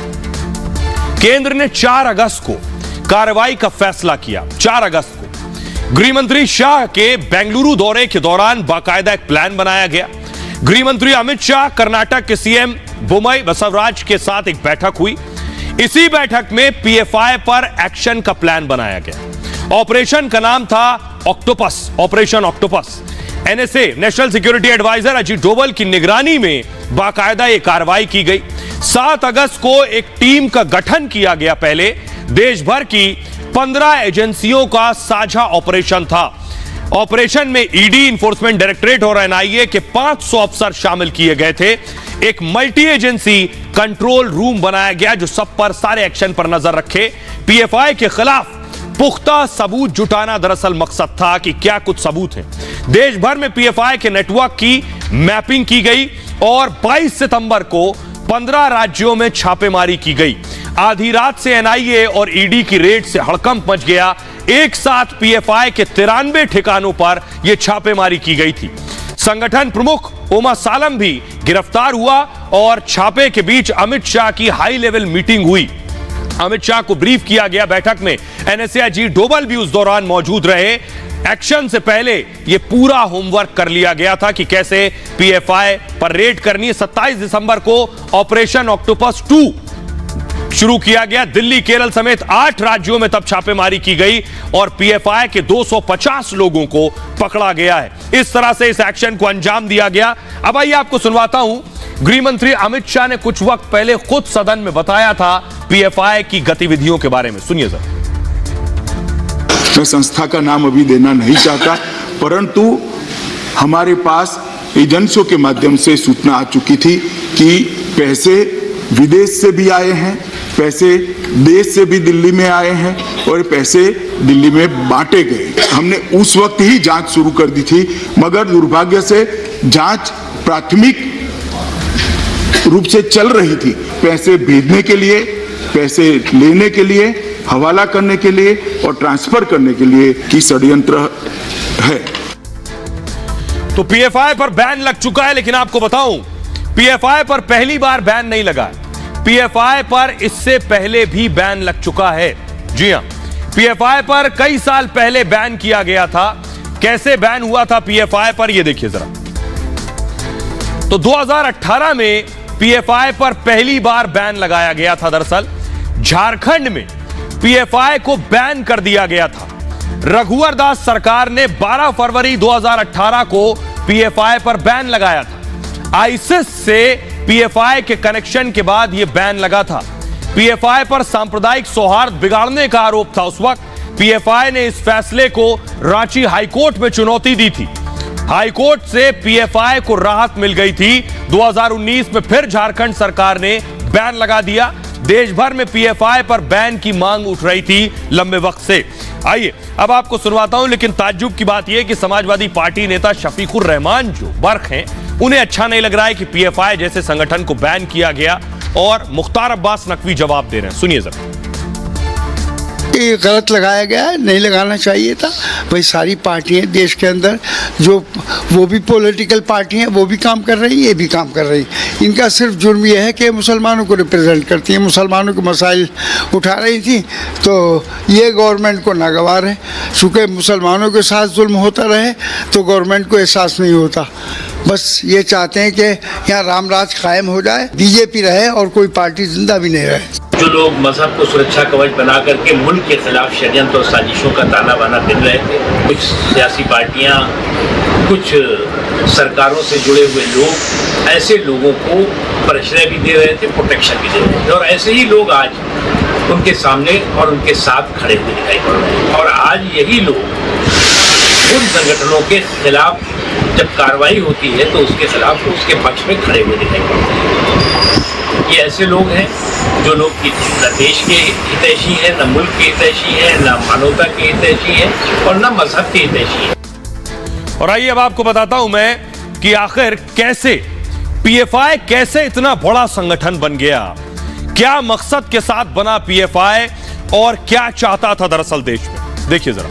केंद्र ने 4 अगस्त को कार्रवाई का फैसला किया। 4 अगस्त को गृह मंत्री शाह के बेंगलुरु दौरे के दौरान बाकायदा एक प्लान बनाया गया। गृह मंत्री अमित शाह, कर्नाटक के सीएम बोम्मई बसवराज के साथ एक बैठक हुई। इसी बैठक में पीएफआई पर एक्शन का प्लान बनाया गया। ऑपरेशन का नाम था octopus, operation octopus. NSA, national security advisor Ajit Doval की निगरानी में बाकायदा यह कार्रवाई की गई। 7 अगस्त को एक टीम का गठन किया गया। पहले देश भर की 15 एजेंसियों का साझा ऑपरेशन था। ऑपरेशन में ईडी, इन्फोर्समेंट डायरेक्टरेट और एनआईए के 500 अफसर शामिल किए गए थे। एक मल्टी एजेंसी कंट्रोल रूम बनाया गया जो सब पर, सारे एक्शन पर नजर रखे। पीएफआई के खिलाफ पुख्ता सबूत जुटाना दरअसल मकसद था कि क्या कुछ सबूत हैं। देश भर में पीएफआई के नेटवर्क की मैपिंग की गई और 22 सितंबर को 15 राज्यों में छापेमारी की गई। आधी रात से एनआईए और ईडी की रेड से हड़कंप मच गया। एक साथ पीएफआई के 93 ठिकानों पर यह छापेमारी की गई थी। संगठन प्रमुख ओमा सालम भी गिरफ्तार हुआ और छापे के बीच अमित शाह की हाई लेवल मीटिंग हुई। अमित शाह को ब्रीफ किया गया। बैठक में एनएसए अजीत डोभाल भी उस दौरान मौजूद रहे। एक्शन से पहले यह पूरा होमवर्क कर लिया गया था कि कैसे पीएफआई पर रेड करनी है। 27 दिसंबर को ऑपरेशन ऑक्टोपस 2 शुरू किया गया। दिल्ली, केरल समेत 8 राज्यों में तब छापेमारी की गई और पीएफआई के 250 लोगों को पकड़ा गया है। इस तरह से इस एक्शन को अंजाम दिया गया। अब आइए आपको सुनवाता हूं, गृह मंत्री अमित शाह ने कुछ वक्त पहले खुद सदन में बताया था पीएफआई की गतिविधियों के बारे में। सुनिए जरा। मैं संस्था का नाम अभी देना नहीं चाहता, परंतु हमारे पास एजेंसियों के माध्यम से सूचना आ चुकी थी कि पैसे विदेश से भी आए हैं, पैसे देश से भी दिल्ली में आए हैं और पैसे दिल्ली में बांटे गए। हमने उस वक्त ही जांच शुरू कर दी थी, मगर दुर्भाग्य से जांच प्राथमिक रूप से चल रही थी। पैसे भेजने के लिए, पैसे लेने के लिए, हवाला करने के लिए और ट्रांसफर करने के लिए की षड्यंत्र है। तो पीएफआई पर बैन लग चुका है, लेकिन आपको बताऊं पीएफआई पर पहली बार बैन नहीं लगा। पीएफआई पर इससे पहले भी बैन लग चुका है। जी हां, पीएफआई पर कई साल पहले बैन किया गया था। कैसे बैन हुआ था पीएफआई पर, यह देखिए जरा। तो 2018 में पीएफआई पर पहली बार बैन लगाया गया था। दरअसल झारखंड में पीएफआई को बैन कर दिया गया था। रघुवर दास सरकार ने 12 फरवरी 2018 को पीएफआई पर बैन लगाया था। आईसिस से पीएफआई के कनेक्शन के बाद यह बैन लगा था। पीएफआई पर सांप्रदायिक सौहार्द बिगाड़ने का आरोप था। उस वक्त पीएफआई ने इस फैसले को रांची हाईकोर्ट में चुनौती दी थी। हाईकोर्ट से पीएफआई को राहत मिल गई थी। 2019 में फिर झारखंड सरकार ने बैन लगा दिया। देश भर में पीएफआई पर बैन की मांग उठ रही थी लंबे वक्त से। आइए अब आपको सुनवाता हूं, लेकिन ताज्जुब की बात यह कि समाजवादी पार्टी नेता शफीकुर रहमान जो बर्क हैं, उन्हें अच्छा नहीं लग रहा है कि पीएफआई जैसे संगठन को बैन किया गया, और मुख्तार अब्बास नकवी जवाब दे रहे हैं। सुनिए जरा। ये गलत लगाया गया है, नहीं लगाना चाहिए था। भाई सारी पार्टियां देश के अंदर जो वो भी पॉलिटिकल पार्टी हैं, वो भी काम कर रही हैं, ये भी काम कर रही हैं। इनका सिर्फ जुर्म ये है कि मुसलमानों को रिप्रेजेंट करती हैं, मुसलमानों के मसाइल उठा रही थी। तो ये गवर्नमेंट को नागवार है। चूँकि मुसलमानों के साथ जुल्म होता रहे तो गवर्नमेंट को एहसास नहीं होता। बस ये चाहते हैं कि यहाँ राम राज कायम हो जाए, बीजेपी रहे और कोई पार्टी जिंदा भी नहीं रहे। जो लोग मजहब को सुरक्षा कवच बना करके मुल्क के खिलाफ षड्यंत्र और साजिशों का ताना बाना बिन रहे थे, कुछ सियासी पार्टियां, कुछ सरकारों से जुड़े हुए लोग ऐसे लोगों को प्रश्रय भी दे रहे थे, प्रोटेक्शन भी दे रहे थे, और ऐसे ही लोग आज उनके सामने और उनके साथ खड़े हुए दिखाई पड़ रहे हैं। और आज यही लोग उन संगठनों के खिलाफ जब कार्रवाई होती है तो उसके खिलाफ उसके पक्ष में खड़े हुए दिखाई पड़ते हैं। ये ऐसे लोग हैं जो लोग की न देश के हितैषी हैं, न मुल्क के हितैषी हैं, न मानवता के हितैषी हैं और न मजहब के हितैषी हैं। और आइए अब आपको बताता हूं मैं कि आखिर कैसे पीएफआई कैसे इतना बड़ा संगठन बन गया, क्या मकसद के साथ बना पीएफआई और क्या चाहता था दरअसल देश में। देखिए जरा,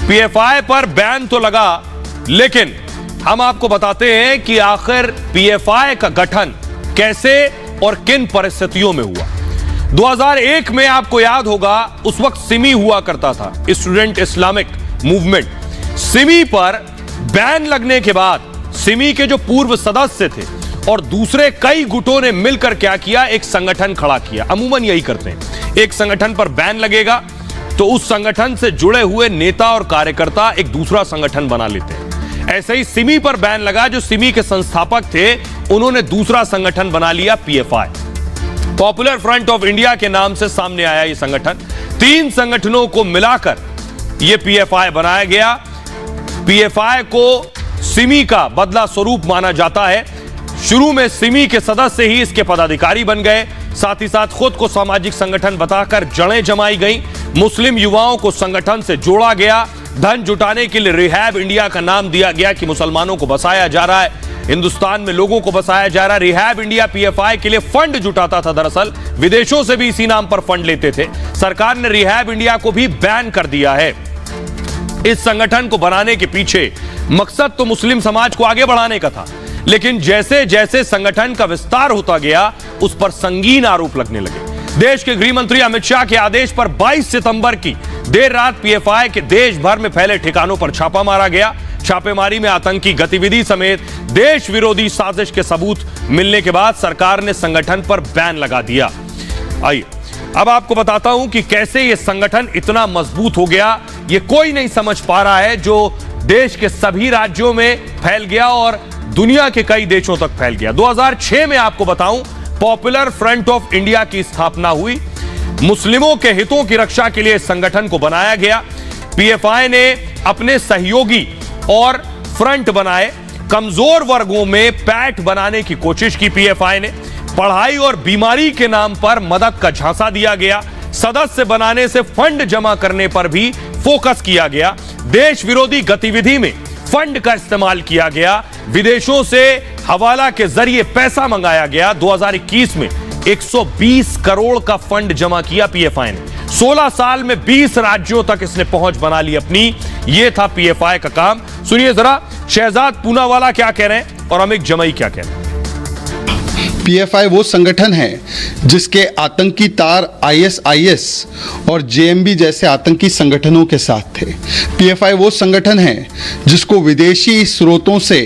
पीएफआई पर बैन तो लगा, लेकिन हम आपको बताते हैं कि आखिर पीएफआई का गठन कैसे और किन परिस्थितियों में हुआ। 2001 में आपको याद होगा, उस वक्त सिमी हुआ करता था, स्टूडेंट इस्लामिक मूवमेंट। सिमी पर बैन लगने के बाद सिमी के जो पूर्व सदस्य थे और दूसरे कई गुटों ने मिलकर क्या किया, एक संगठन खड़ा किया। अमूमन यही करते हैं, एक संगठन पर बैन लगेगा तो उस संगठन से जुड़े हुए नेता और कार्यकर्ता एक दूसरा संगठन बना लेते हैं। ऐसे ही सिमी पर बैन लगा। जो सिमी के संस्थापक थे उन्होंने दूसरा संगठन बना लिया, PFI, popular front of India के नाम से सामने आया यह संगठन। 3 संगठनों को मिलाकर यह पीएफआई बनाया गया। पीएफआई को सिमी का बदला स्वरूप माना जाता है। शुरू में सिमी के सदस्य ही इसके पदाधिकारी बन गए, साथ ही साथ खुद को सामाजिक संगठन बताकर जड़ें जमाई गई। मुस्लिम युवाओं को संगठन से जोड़ा गया। धन जुटाने के लिए रिहैब इंडिया का नाम दिया गया कि मुसलमानों को बसाया जा रहा है, हिंदुस्तान में लोगों को बसाया जा रहा है। रिहैब इंडिया पीएफआई के लिए फंड जुटाता था। दरअसल विदेशों से भी इसी नाम पर फंड लेते थे। सरकार ने रिहैब इंडिया को भी बैन कर दिया है। इस संगठन को बनाने के पीछे मकसद तो मुस्लिम समाज को आगे बढ़ाने का था, लेकिन जैसे जैसे संगठन का विस्तार होता गया उस पर संगीन आरोप लगने लगे। देश के गृह मंत्री अमित शाह के आदेश पर 22 सितंबर की देर रात पीएफआई के देश भर में फैले ठिकानों पर छापा मारा गया। छापेमारी में आतंकी गतिविधि समेत देश विरोधी साजिश के सबूत मिलने के बाद सरकार ने संगठन पर बैन लगा दिया। आइए अब आपको बताता हूं कि कैसे यह संगठन इतना मजबूत हो गया। यह कोई नहीं समझ पा रहा है, जो देश के सभी राज्यों में फैल गया और दुनिया के कई देशों तक फैल गया। 2006 में आपको बताऊं, पॉपुलर फ्रंट ऑफ इंडिया की स्थापना हुई। मुस्लिमों के हितों की रक्षा के लिए इस संगठन को बनाया गया। पीएफआई ने अपने सहयोगी और फ्रंट बनाए। कमजोर वर्गों में पैठ बनाने की कोशिश की पीएफआई ने। पढ़ाई और बीमारी के नाम पर मदद का झांसा दिया गया, सदस्य बनाने से फंड जमा करने पर भी फोकस किया गया, देश विरोधी गतिविधि में फंड का इस्तेमाल किया गया, विदेशों से हवाला के जरिए पैसा मंगाया गया। 2021 में 120 करोड़ का फंड जमा किया पीएफआई ने। 16 साल में 20 राज्यों तक इसने पहुंच बना ली अपनी। यह था पीएफआई का काम। सुनिए जरा शहजाद पूनावाला क्या कह रहे हैं और अमित जमई क्या कह रहे हैं। पीएफआई वो संगठन है जिसके आतंकी तार आईएसआईएस और जेएमबी जैसे आतंकी संगठनों के साथ थे। पीएफआई वो संगठन है जिसको विदेशी स्रोतों से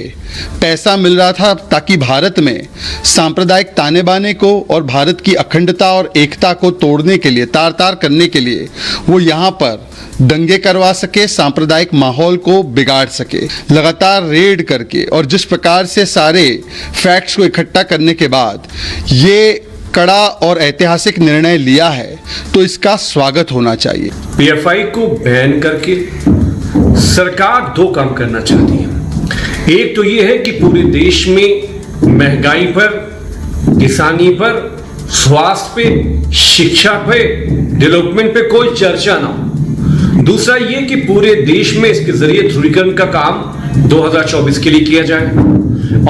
पैसा मिल रहा था ताकि भारत में सांप्रदायिक ताने बाने को और भारत की अखंडता और एकता को तोड़ने के लिए, तार तार करने के लिए वो यहाँ पर दंगे करवा सके, सांप्रदायिक माहौल को बिगाड़ सके। लगातार रेड करके और जिस प्रकार से सारे फैक्ट्स को इकट्ठा करने के बाद ये कड़ा और ऐतिहासिक निर्णय लिया है तो इसका स्वागत होना चाहिए। पीएफआई को बैन करके सरकार दो काम करना चाहती है। एक तो ये है कि पूरे देश में महंगाई पर, किसानी पर, स्वास्थ्य पे, शिक्षा पे, डेवलपमेंट पे कोई चर्चा ना हो। दूसरा ये कि पूरे देश में इसके जरिए ध्रुवीकरण का काम 2024 के लिए किया जाए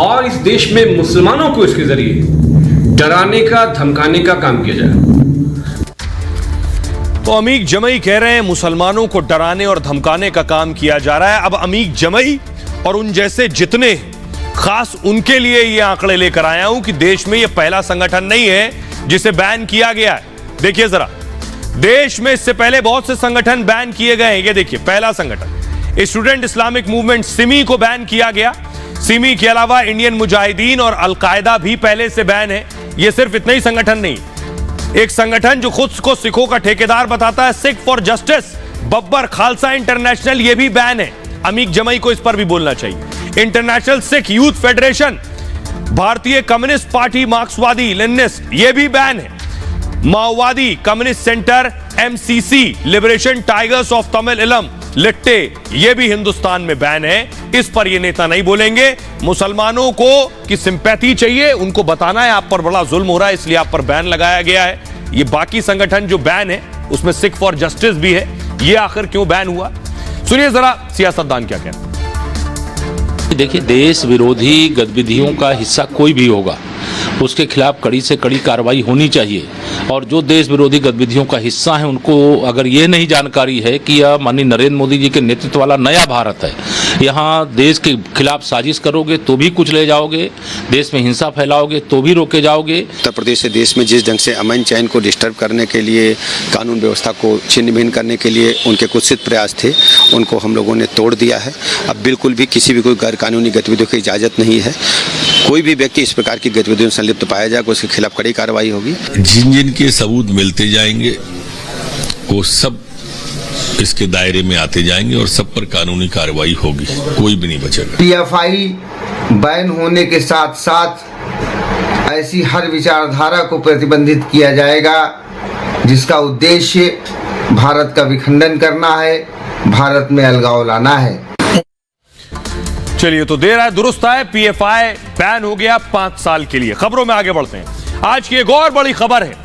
और इस देश में मुसलमानों को इसके जरिए डराने का, धमकाने का काम किया जाए। तो अमीक जमई कह रहे हैं मुसलमानों को डराने और धमकाने का काम किया जा रहा है। अब अमीक जमई और उन जैसे जितने, खास उनके लिए ये आंकड़े लेकर आया हूं कि देश में ये पहला संगठन नहीं है जिसे बैन किया गया है। देखिए जरा, देश में इससे पहले बहुत से संगठन बैन किए गए हैं। ये देखिए पहला संगठन स्टूडेंट इस्लामिक मूवमेंट सिमी को बैन किया गया। सिमी के अलावा इंडियन मुजाहिदीन और अलकायदा भी पहले से बैन है। ये सिर्फ इतना ही संगठन नहीं, एक संगठन जो खुद को सिखों का ठेकेदार बताता है, Sikh for justice, Babbar Khalsa international, ये भी बैन है। अमीक जमई को इस पर भी बोलना चाहिए। इंटरनेशनल सिख यूथ फेडरेशन, भारतीय कम्युनिस्ट पार्टी मार्क्सवादी लेनिनिस्ट, ये भी बैन है। माओवादी communist centre MCC, liberation tigers of Tamil इलम, लिट्टे, ये भी हिंदुस्तान में बैन है। इस पर ये नेता नहीं बोलेंगे। मुसलमानों को की सिंपैथी चाहिए, उनको बताना है आप पर बड़ा जुल्म हो रहा है इसलिए आप पर बैन लगाया गया है। ये बाकी संगठन जो बैन है उसमें सिख फॉर जस्टिस भी है, ये आखिर क्यों बैन हुआ? सुनिए जरा सियासतदान क्या कहते हैं। देखिए, देश विरोधी गतिविधियों का हिस्सा कोई भी होगा उसके खिलाफ कड़ी से कड़ी कार्रवाई होनी चाहिए। और जो देश विरोधी गतिविधियों का हिस्सा है उनको अगर ये नहीं जानकारी है कि यह माननीय नरेंद्र मोदी जी के नेतृत्व वाला नया भारत है, यहाँ देश के खिलाफ साजिश करोगे तो भी कुछ ले जाओगे, देश में हिंसा फैलाओगे तो भी रोके जाओगे। उत्तर प्रदेश से देश में जिस ढंग से अमन चैन को डिस्टर्ब करने के लिए, कानून व्यवस्था को छिन्न भिन्न करने के लिए उनके कुत्सित प्रयास थे, उनको हम लोगों ने तोड़ दिया है। अब बिल्कुल भी किसी भी कोई गैर कानूनी गतिविधियों की इजाज़त नहीं है। कोई भी व्यक्ति इस प्रकार की गतिविधियों में संलिप्त पाया जाएगा उसके खिलाफ कड़ी कार्रवाई होगी। जिन जिन के सबूत मिलते जाएंगे वो सब इसके दायरे में आते जाएंगे और सब पर कानूनी कार्रवाई होगी, कोई भी नहीं बचेगा। पीएफआई बैन होने के साथ साथ ऐसी हर विचारधारा को प्रतिबंधित किया जाएगा जिसका उद्देश्य भारत का विखंडन करना है, भारत में अलगाव लाना है। चलिए, तो देर आए दुरुस्त आए, पीएफआई बैन हो गया 5 साल के लिए। खबरों में आगे बढ़ते हैं। आज की एक और बड़ी खबर है,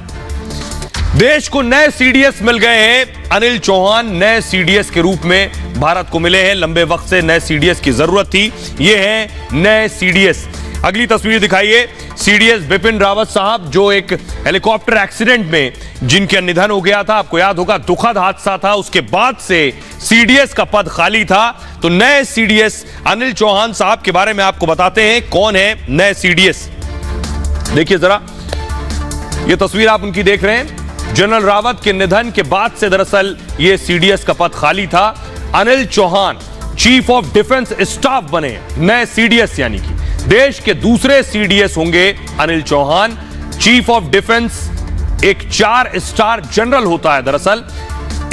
देश को नए सीडीएस मिल गए हैं। अनिल चौहान नए सीडीएस के रूप में भारत को मिले हैं। लंबे वक्त से नए सीडीएस की जरूरत थी, ये हैं नए सीडीएस। अगली तस्वीर दिखाइए। सीडीएस बिपिन रावत साहब जो एक हेलीकॉप्टर एक्सीडेंट में जिनका निधन हो गया था, आपको याद होगा दुखद हादसा था, उसके बाद से सीडीएस का पद खाली था। तो नए सीडीएस अनिल चौहान साहब के बारे में आपको बताते हैं कौन है नए सीडीएस। देखिए जरा, ये तस्वीर आप उनकी देख रहे हैं। जनरल रावत के निधन के बाद से दरअसल ये सीडीएस का पद खाली था। Anil Chauhan chief of defence staff बने नए सीडीएस, यानी कि देश के दूसरे सीडीएस होंगे Anil Chauhan. Chief of defence एक 4 स्टार जनरल होता है, दरअसल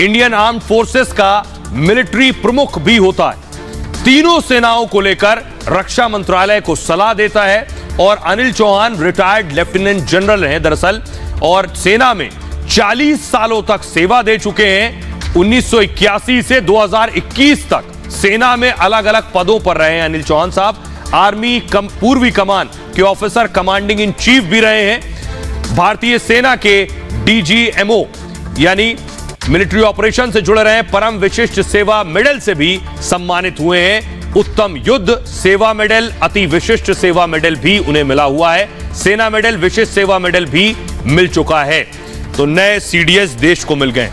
इंडियन आर्म्ड फोर्सेस का मिलिट्री प्रमुख भी होता है। तीनों सेनाओं को लेकर रक्षा मंत्रालय को सलाह देता है। और Anil Chauhan retired lieutenant general हैं दरअसल, और सेना में 40 सालों तक सेवा दे चुके हैं। 1981 से 2021 तक सेना में अलग अलग पदों पर रहे हैं अनिल चौहान साहब। आर्मी पूर्वी कमान के ऑफिसर कमांडिंग इन चीफ भी रहे हैं। भारतीय सेना के DGMO यानी मिलिट्री ऑपरेशन से जुड़े रहे परम विशिष्ट सेवा मेडल से भी सम्मानित हुए हैं। उत्तम युद्ध सेवा मेडल, अति विशिष्ट सेवा मेडल भी उन्हें मिला हुआ है। सेना मेडल, विशिष्ट सेवा मेडल भी मिल चुका है। तो नए CDS देश को मिल गए।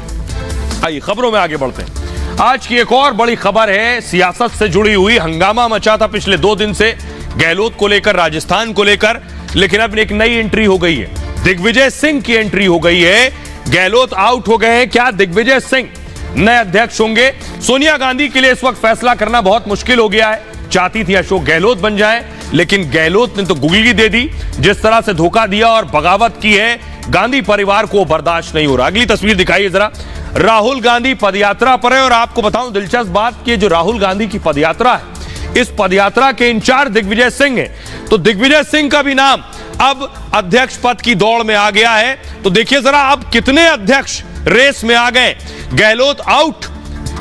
आइए खबरों में आगे बढ़ते हैं। आज की एक और बड़ी खबर है सियासत से जुड़ी हुई। हंगामा मचा था पिछले 2 दिन से गहलोत को लेकर, राजस्थान को लेकर, लेकिन अब एक नई एंट्री हो गई है। दिग्विजय सिंह की एंट्री हो गई है। गहलोत आउट हो गए हैं, क्या दिग्विजय सिंह नए अध्यक्ष होंगे? सोनिया गांधी के लिए इस वक्त फैसला करना बहुत मुश्किल हो गया है। चाहती थी अशोक गहलोत बन जाए, लेकिन गहलोत ने तो गुगली दे दी। जिस तरह से धोखा दिया और बगावत की है, गांधी परिवार को बर्दाश्त नहीं हो रहा। अगली तस्वीर दिखाइए जरा। राहुल गांधी पदयात्रा पर है और आपको बताऊं दिलचस्प बात कि जो राहुल गांधी की पदयात्रा है, इस पदयात्रा के इंचार्ज दिग्विजय सिंह है। तो दिग्विजय सिंह का भी नाम अब अध्यक्ष पद की दौड़ में आ गया है। तो देखिए जरा अब कितने अध्यक्ष रेस में आ गए। गहलोत आउट,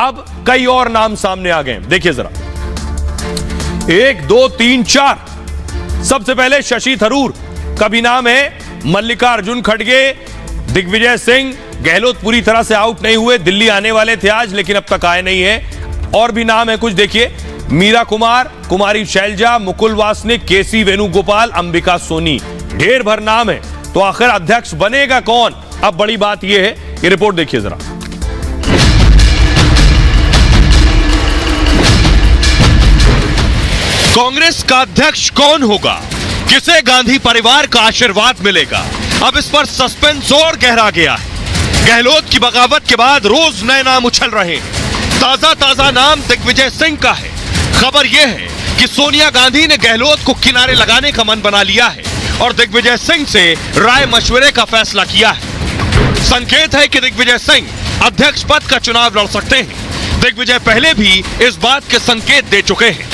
अब कई और नाम सामने आ गए। देखिए जरा 1 2 3 4। सबसे पहले शशि थरूर का भी नाम है, मल्लिकार्जुन खड़गे, दिग्विजय सिंह। गहलोत पूरी तरह से आउट नहीं हुए, दिल्ली आने वाले थे आज लेकिन अब तक आए नहीं है। और भी नाम है कुछ, देखिए मीरा कुमार, कुमारी शैलजा, मुकुल वासनिक, केसी वेणुगोपाल, अंबिका सोनी, ढेर भर नाम है। तो आखिर अध्यक्ष बनेगा कौन? अब बड़ी बात यह है, ये रिपोर्ट देखिए जरा। कांग्रेस का अध्यक्ष कौन होगा? किसे गांधी परिवार का आशीर्वाद मिलेगा? अब इस पर सस्पेंस और गहरा गया है। गहलोत की बगावत के बाद रोज नए नाम उछल रहे हैं। ताजा नाम दिग्विजय सिंह का है। खबर यह है कि सोनिया गांधी ने गहलोत को किनारे लगाने का मन बना लिया है और दिग्विजय सिंह से राय मशवरे का फैसला किया है। संकेत है कि दिग्विजय सिंह अध्यक्ष पद का चुनाव लड़ सकते हैं। दिग्विजय पहले भी इस बात के संकेत दे चुके हैं।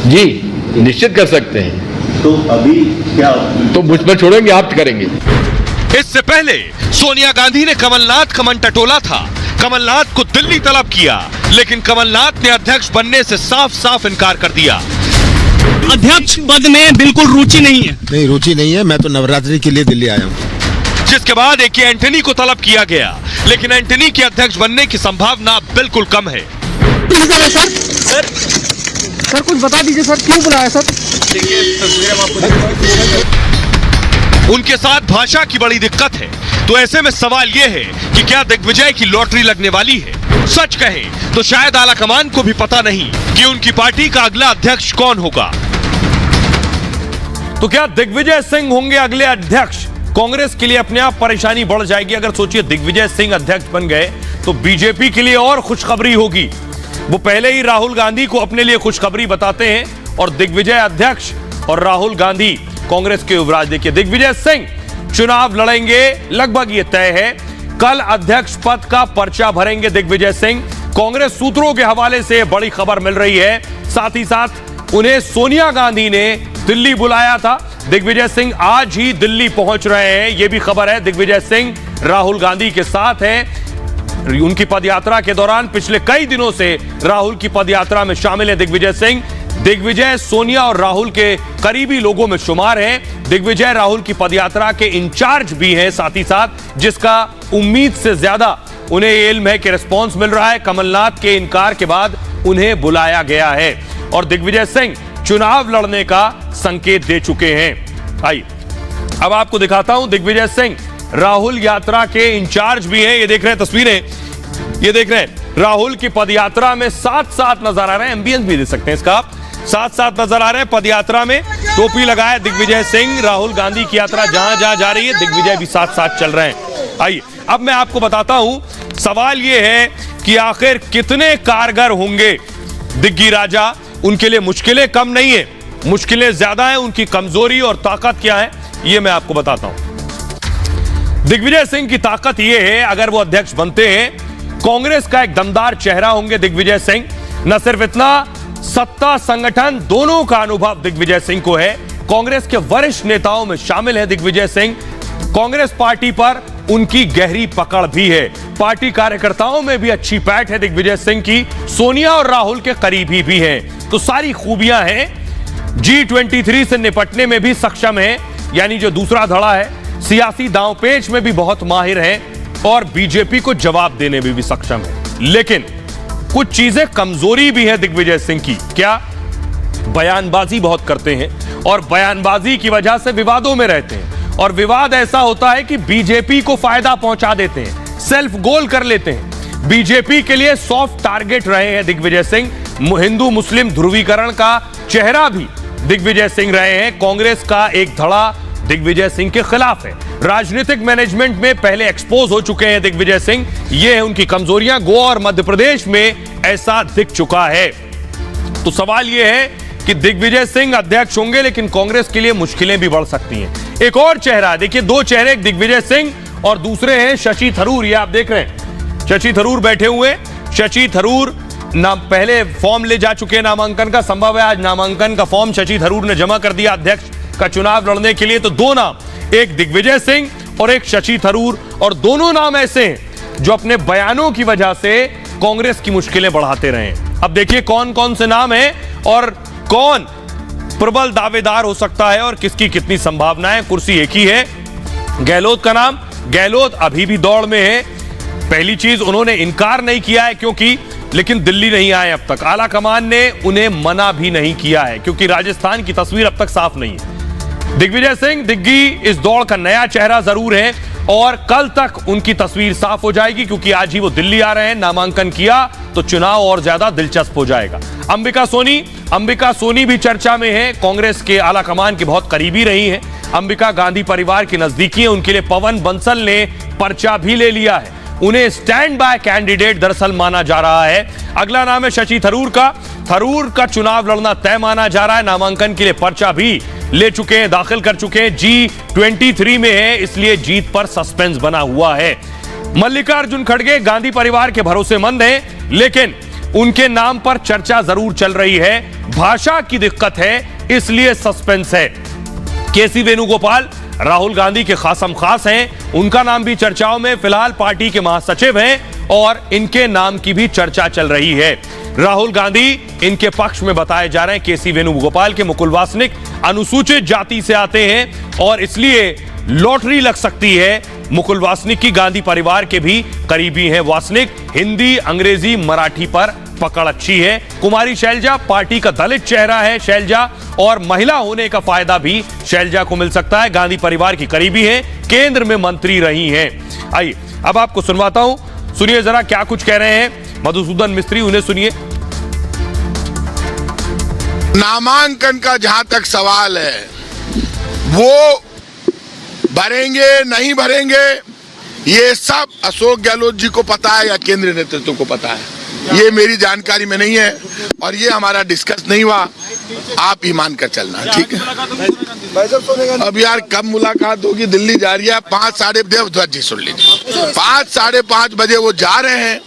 जी निश्चित कर सकते हैं। तो अभी क्या, तो मुझ पर छोड़ेंगे, आप करेंगे। इससे पहले सोनिया गांधी ने कमलनाथ का मन टटोला था। कमलनाथ को दिल्ली तलब किया, लेकिन कमलनाथ ने अध्यक्ष बनने से साफ इनकार कर दिया। अध्यक्ष पद में बिल्कुल रुचि नहीं है। नहीं, रुचि नहीं है। मैं तो नवरात्रि के लिए दिल्ली आया हूँ। जिसके बाद एक एंटनी को तलब किया गया, लेकिन एंटनी के अध्यक्ष बनने की संभावना बिल्कुल कम है। सर कुछ बता दीजिए सर, क्यों बुलाया सर? उनके साथ भाषा की बड़ी दिक्कत है। तो ऐसे में सवाल यह है कि क्या दिग्विजय की लॉटरी लगने वाली है? सच कहें तो शायद आला कमान को भी पता नहीं कि उनकी पार्टी का अगला अध्यक्ष कौन होगा। तो क्या दिग्विजय सिंह होंगे अगले अध्यक्ष? कांग्रेस के लिए अपने आप परेशानी बढ़ जाएगी। अगर सोचिए दिग्विजय सिंह अध्यक्ष बन गए तो बीजेपी के लिए और खुशखबरी होगी। वो पहले ही राहुल गांधी को अपने लिए खुशखबरी बताते हैं और दिग्विजय अध्यक्ष और राहुल गांधी कांग्रेस के युवराज। देखिए दिग्विजय सिंह चुनाव लड़ेंगे, लगभग ये तय है। कल अध्यक्ष पद का पर्चा भरेंगे दिग्विजय सिंह। कांग्रेस सूत्रों के हवाले से बड़ी खबर मिल रही है। साथ ही साथ उन्हें सोनिया गांधी ने दिल्ली बुलाया था। दिग्विजय सिंह आज ही दिल्ली पहुंच रहे हैं, यह भी खबर है। दिग्विजय सिंह राहुल गांधी के साथ हैं। उनकी पदयात्रा के दौरान पिछले कई दिनों से राहुल की पदयात्रा में शामिल है दिग्विजय सिंह। दिग्विजय सोनिया और राहुल के करीबी लोगों में शुमार हैं। दिग्विजय राहुल की पदयात्रा के इंचार्ज भी हैं, साथ ही साथ जिसका उम्मीद से ज्यादा उन्हें ये इल्म है कि रिस्पॉन्स मिल रहा है। कमलनाथ के इनकार के बाद उन्हें बुलाया गया है और दिग्विजय सिंह चुनाव लड़ने का संकेत दे चुके हैं। आइए अब आपको दिखाता हूं दिग्विजय सिंह राहुल यात्रा के इंचार्ज भी हैं। ये देख रहे हैं तस्वीरें, ये देख रहे हैं राहुल की पदयात्रा में साथ नजर आ रहे हैं। एम्बियंस भी दे सकते हैं इसका आप। साथ नजर आ रहे हैं पदयात्रा में। टोपी लगाए दिग्विजय सिंह। राहुल गांधी की यात्रा जहां जा रही है दिग्विजय भी साथ चल रहे हैं। आइए अब मैं आपको बताता हूं, सवाल यह है कि आखिर कितने कारगर होंगे दिग्गी राजा। उनके लिए मुश्किलें कम नहीं है, मुश्किलें ज्यादा हैं। उनकी कमजोरी और ताकत क्या है ये मैं आपको बताता हूं। दिग्विजय सिंह की ताकत यह है, अगर वो अध्यक्ष बनते हैं कांग्रेस का एक दमदार चेहरा होंगे दिग्विजय सिंह। न सिर्फ इतना, सत्ता संगठन दोनों का अनुभव दिग्विजय सिंह को है। कांग्रेस के वरिष्ठ नेताओं में शामिल है दिग्विजय सिंह। कांग्रेस पार्टी पर उनकी गहरी पकड़ भी है। पार्टी कार्यकर्ताओं में भी अच्छी पैठ है दिग्विजय सिंह की। सोनिया और राहुल के करीबी भी हैं। तो सारी खूबियां हैं। G23 से निपटने में भी सक्षम है, यानी जो दूसरा धड़ा है, सियासी दांवपेच में भी बहुत माहिर है और बीजेपी को जवाब देने में भी सक्षम है। लेकिन कुछ चीजें कमजोरी भी है दिग्विजय सिंह की। क्या? बयानबाजी बहुत करते हैं और बयानबाजी की वजह से विवादों में रहते हैं और विवाद ऐसा होता है कि बीजेपी को फायदा पहुंचा देते हैं, सेल्फ गोल कर लेते हैं। बीजेपी के लिए सॉफ्ट टारगेट रहे हैं दिग्विजय सिंह। हिंदू मुस्लिम ध्रुवीकरण का चेहरा भी दिग्विजय सिंह रहे हैं। कांग्रेस का एक धड़ा दिग्विजय सिंह के खिलाफ है। राजनीतिक मैनेजमेंट में पहले एक्सपोज हो चुके हैं दिग्विजय सिंह। ये है उनकी कमजोरियां। गोवा और मध्य प्रदेश में ऐसा दिख चुका है। तो सवाल यह है कि दिग्विजय सिंह अध्यक्ष होंगे, लेकिन कांग्रेस के लिए मुश्किलें भी बढ़ सकती हैं। एक और चेहरा देखिए, दो चेहरे, एक दिग्विजय सिंह और दूसरे हैं शशि थरूर। ये आप देख रहे हैं, शशि थरूर बैठे हुए। शशि थरूर नाम पहले फॉर्म ले जा चुके हैं नामांकन का। संभव है आज नामांकन का फॉर्म शशि थरूर ने जमा कर दिया अध्यक्ष का चुनाव लड़ने के लिए। तो दो नाम, एक दिग्विजय सिंह और एक शशि थरूर, और दोनों नाम ऐसे हैं जो अपने बयानों की वजह से कांग्रेस की मुश्किलें बढ़ाते रहे। अब देखिए कौन कौन से नाम हैं और कौन प्रबल दावेदार हो सकता है और किसकी कितनी संभावनाएं। कुर्सी एक ही है, गहलोत का नाम। गहलोत अभी भी दौड़ में है। पहली चीज, उन्होंने इनकार नहीं किया है क्योंकि, लेकिन दिल्ली नहीं आए अब तक। आला कमान ने उन्हें मना भी नहीं किया है क्योंकि राजस्थान की तस्वीर अब तक साफ नहीं है। दिग्विजय सिंह, दिग्गी इस दौड़ का नया चेहरा जरूर है और कल तक उनकी तस्वीर साफ हो जाएगी क्योंकि आज ही वो दिल्ली आ रहे हैं। नामांकन किया तो चुनाव और ज्यादा दिलचस्प हो जाएगा। अंबिका सोनी भी चर्चा में है। कांग्रेस के आला कमान के बहुत करीबी रही हैं। अंबिका गांधी परिवार की नजदीकी है। उनके लिए पवन बंसल ने पर्चा भी ले लिया है। उन्हें स्टैंड बाय कैंडिडेट दरअसल माना जा रहा है। अगला नाम है शशि थरूर का। थरूर का चुनाव लड़ना तय माना जा रहा है। नामांकन के लिए पर्चा भी ले चुके हैं, दाखिल कर चुके हैं। G23 में है, इसलिए जीत पर सस्पेंस बना हुआ है। मल्लिकार्जुन खड़गे गांधी परिवार के भरोसेमंद हैं, लेकिन उनके नाम पर चर्चा जरूर चल रही है। भाषा की दिक्कत है, इसलिए सस्पेंस है। केसी वेणुगोपाल राहुल गांधी के खासम खास हैं, उनका नाम भी चर्चाओं में। फिलहाल पार्टी के महासचिव हैं और इनके नाम की भी चर्चा चल रही है। राहुल गांधी इनके पक्ष में बताए जा रहे हैं। केसी वेणुगोपाल के मुकुल वासनिक अनुसूचित जाति से आते हैं और इसलिए लॉटरी लग सकती है। मुकुल वासनिक की गांधी परिवार के भी करीबी हैं वासनिक। हिंदी, अंग्रेजी, मराठी पर पकड़ अच्छी है। कुमारी शैलजा पार्टी का दलित चेहरा है शैलजा, और महिला होने का फायदा भी शैलजा को मिल सकता है। गांधी परिवार की करीबी है, केंद्र में मंत्री रही हैं। आइए अब आपको सुनवाता हूं, सुनिए जरा क्या कुछ कह रहे हैं मधुसूदन मिस्त्री, उन्हें सुनिए। नामांकन का जहां तक सवाल है, वो भरेंगे नहीं भरेंगे, ये सब अशोक गहलोत जी को पता है या केंद्रीय नेतृत्व को पता है। ये मेरी जानकारी में नहीं है और ये हमारा डिस्कस नहीं हुआ। आप ही मान कर चलना, ठीक है। अब यार कब मुलाकात होगी? दिल्ली जा रही है 5:30 जी, सुन लीजिए, 5:30 बजे वो जा रहे हैं।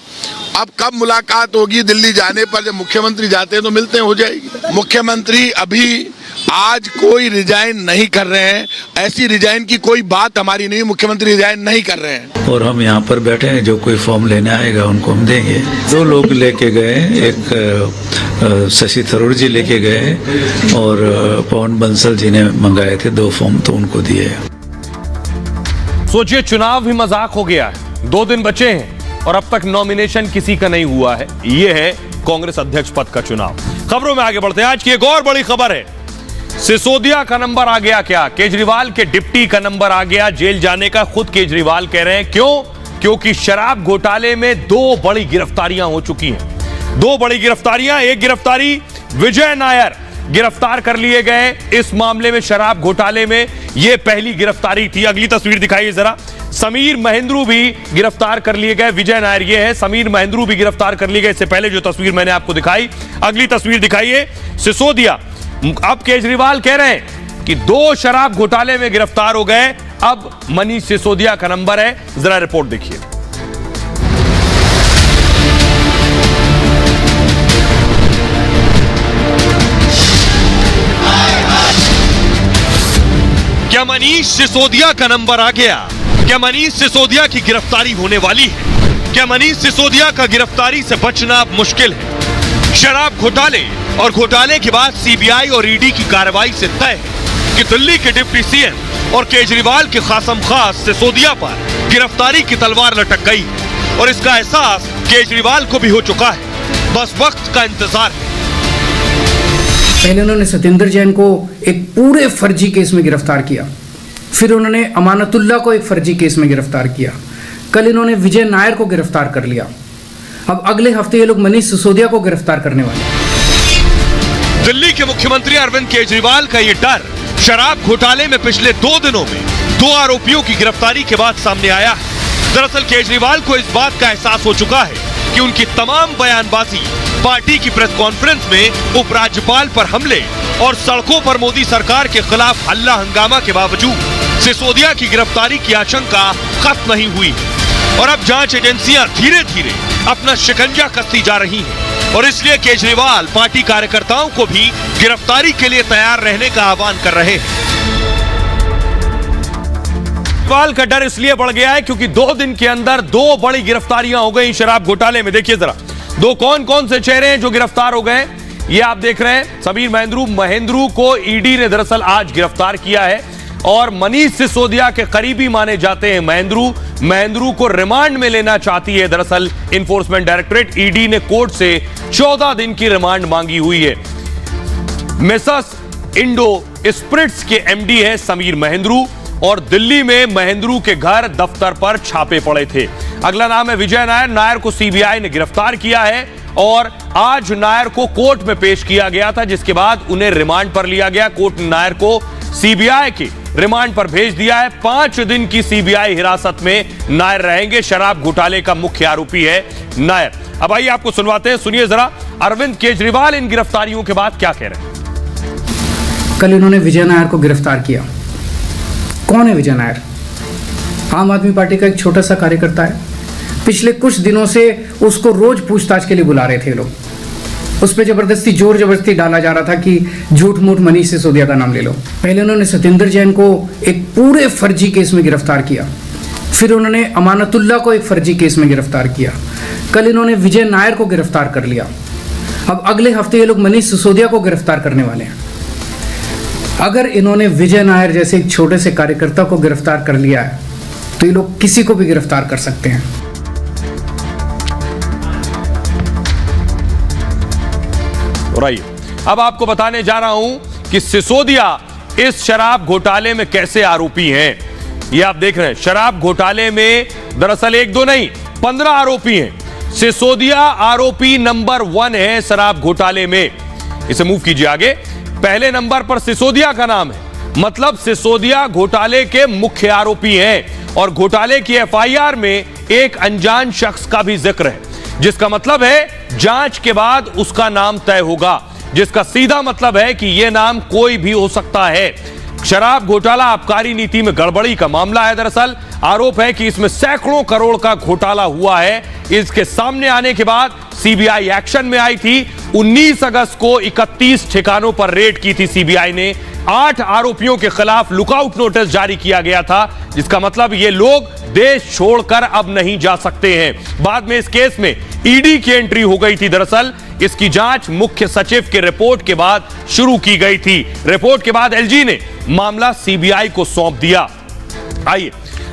अब कब मुलाकात होगी? दिल्ली जाने पर जब मुख्यमंत्री जाते हैं तो मिलते हैं, हो जाएगी। मुख्यमंत्री अभी आज कोई रिजाइन नहीं कर रहे हैं, ऐसी रिजाइन की कोई बात हमारी नहीं, मुख्यमंत्री रिजाइन नहीं कर रहे हैं। और हम यहाँ पर बैठे हैं, जो कोई फॉर्म लेने आएगा उनको हम देंगे। दो लोग लेके गए, एक शशि थरूर जी लेके गए और पवन बंसल जी ने मंगाए थे 2 फॉर्म, तो उनको दिए। सोचिए, चुनाव भी मजाक हो गया है। 2 दिन बचे हैं और अब तक नॉमिनेशन किसी का नहीं हुआ है। यह है कांग्रेस अध्यक्ष पद का चुनाव। खबरों में आगे बढ़ते हैं। आज की एक और बड़ी खबर है, सिसोदिया का नंबर आ गया। क्या? केजरीवाल के डिप्टी का नंबर आ गया जेल जाने का। खुद केजरीवाल कह रहे हैं। क्यों? क्योंकि शराब घोटाले में 2 बड़ी गिरफ्तारियां हो चुकी हैं। 2 बड़ी गिरफ्तारियां। एक गिरफ्तारी विजय नायर गिरफ्तार कर लिए गए इस मामले में, शराब घोटाले में। यह पहली गिरफ्तारी थी। अगली तस्वीर दिखाइए जरा। समीर महेंद्रू भी गिरफ्तार कर लिए गए। विजय नायर ये है, समीर महेंद्रू भी गिरफ्तार कर लिए गए। इससे पहले जो तस्वीर मैंने आपको दिखाई, अगली तस्वीर दिखाइए। सिसोदिया, अब केजरीवाल कह रहे हैं कि 2 शराब घोटाले में गिरफ्तार हो गए। अब मनीष सिसोदिया का नंबर है। जरा रिपोर्ट देखिए। क्या मनीष सिसोदिया का नंबर आ गया? क्या मनीष सिसोदिया की गिरफ्तारी होने वाली है? क्या मनीष सिसोदिया का गिरफ्तारी से बचना अब मुश्किल है? शराब घोटाले और घोटाले के बाद सीबीआई और ईडी की कार्रवाई से तय है कि दिल्ली के डिप्टी सीएम और केजरीवाल के खासम खास सिसोदिया पर गिरफ्तारी की तलवार लटक गई और इसका एहसास केजरीवाल को भी हो चुका है। बस वक्त का इंतजार है। पहले उन्होंने सत्येंद्र जैन को एक पूरे फर्जी केस में गिरफ्तार किया, फिर उन्होंने अमानतुल्लाह को एक फर्जी केस में गिरफ्तार किया, कल इन्होंने विजय नायर को गिरफ्तार कर लिया, अब अगले हफ्ते ये लोग मनीष सिसोदिया को गिरफ्तार करने वाले हैं। दिल्ली के मुख्यमंत्री अरविंद केजरीवाल का ये डर शराब घोटाले में पिछले 2 दिनों में 2 आरोपियों की गिरफ्तारी के बाद सामने आया है। दरअसल केजरीवाल को इस बात का एहसास हो चुका है कि उनकी तमाम बयानबाजी, पार्टी की प्रेस कॉन्फ्रेंस में उपराज्यपाल पर हमले और सड़कों पर मोदी सरकार के खिलाफ हल्ला हंगामा के बावजूद सिसोदिया की गिरफ्तारी की आशंका खत्म नहीं हुई और अब जांच एजेंसियां धीरे धीरे अपना शिकंजा कसती जा रही हैं और इसलिए केजरीवाल पार्टी कार्यकर्ताओं को भी गिरफ्तारी के लिए तैयार रहने का आह्वान कर रहे हैं। केजरीवाल का डर इसलिए बढ़ गया है क्योंकि 2 दिन के अंदर 2 बड़ी गिरफ्तारियां हो गई शराब घोटाले में। देखिए जरा 2 कौन से चेहरे हैं जो गिरफ्तार हो गए, ये आप देख रहे हैं। समीर महेंद्रू को ईडी ने दरअसल आज गिरफ्तार किया है और मनीष सिसोदिया के करीबी माने जाते हैं महेंद्रू को रिमांड में लेना चाहती है दरअसल इन्फोर्समेंट डायरेक्टरेट। ईडी ने कोर्ट से 14 दिन की रिमांड मांगी हुई है। मेसर्स इंडो स्पिरिट्स के एमडी है समीर महेंद्रू और दिल्ली में महेंद्रू के घर दफ्तर पर छापे पड़े थे। अगला नाम है विजय नायर। नायर को सीबीआई ने गिरफ्तार किया है और आज नायर को कोर्ट में पेश किया गया था, जिसके बाद उन्हें रिमांड पर लिया गया। कोर्ट ने नायर को सीबीआई के रिमांड पर भेज दिया है। 5 दिन की सीबीआई हिरासत में नायर रहेंगे। शराब घोटाले का मुख्य आरोपी है नायर। अब आइए आपको सुनवाते हैं, सुनिए जरा अरविंद केजरीवाल इन गिरफ्तारियों के बाद क्या कह रहे हैं। कल इन्होंने विजय नायर को गिरफ्तार किया। कौन है विजय नायर? आम आदमी पार्टी का एक छोटा सा कार्यकर्ता है। पिछले कुछ दिनों से उसको रोज पूछताछ के लिए बुला रहे थे लोग। उस पर जोर जबरदस्ती डाला जा रहा था कि झूठ मूठ मनीष सिसोदिया का नाम ले लो। पहले उन्होंने सत्येंद्र जैन को एक पूरे फर्जी केस में गिरफ्तार किया, फिर उन्होंने अमानतुल्लाह को एक फर्जी केस में गिरफ्तार किया, कल इन्होंने विजय नायर को गिरफ्तार कर लिया, अब अगले हफ्ते ये लोग मनीष सिसोदिया को गिरफ्तार करने वाले हैं। अगर इन्होंने विजय नायर जैसे एक छोटे से कार्यकर्ता को गिरफ्तार कर लिया है तो ये लोग किसी को भी गिरफ्तार कर सकते हैं। अब आपको बताने जा रहा हूं कि सिसोदिया इस शराब घोटाले में कैसे आरोपी हैं। ये आप देख रहे हैं, शराब घोटाले में दरअसल 1-2 नहीं 15 आरोपी हैं। सिसोदिया आरोपी नंबर 1 है शराब घोटाले में। इसे मूव कीजिए आगे। पहले नंबर पर सिसोदिया का नाम है, मतलब सिसोदिया घोटाले के मुख्य आरोपी हैं और घोटाले की एफआईआर में एक अनजान शख्स का भी जिक्र है, जिसका मतलब है जांच के बाद उसका नाम तय होगा, जिसका सीधा मतलब है कि यह नाम कोई भी हो सकता है। शराब घोटाला आबकारी नीति में गड़बड़ी का मामला है। दरअसल आरोप है कि इसमें सैकड़ों करोड़ का घोटाला हुआ है। इसके सामने आने के बाद सीबीआई एक्शन में आई थी। 19 अगस्त को 31 ठिकानों पर रेड की थी सीबीआई ने। 8 आरोपियों के खिलाफ लुकआउट नोटिस जारी किया गया था, जिसका मतलब ये लोग देश छोड़कर अब नहीं जा सकते हैं। बाद में इस केस में ईडी की एंट्री हो गई थी। दरअसल इसकी जांच मुख्य सचिव के रिपोर्ट के बाद शुरू की गई थी। रिपोर्ट के बाद एलजी ने मामला सीबीआई को सौंप दिया। आइए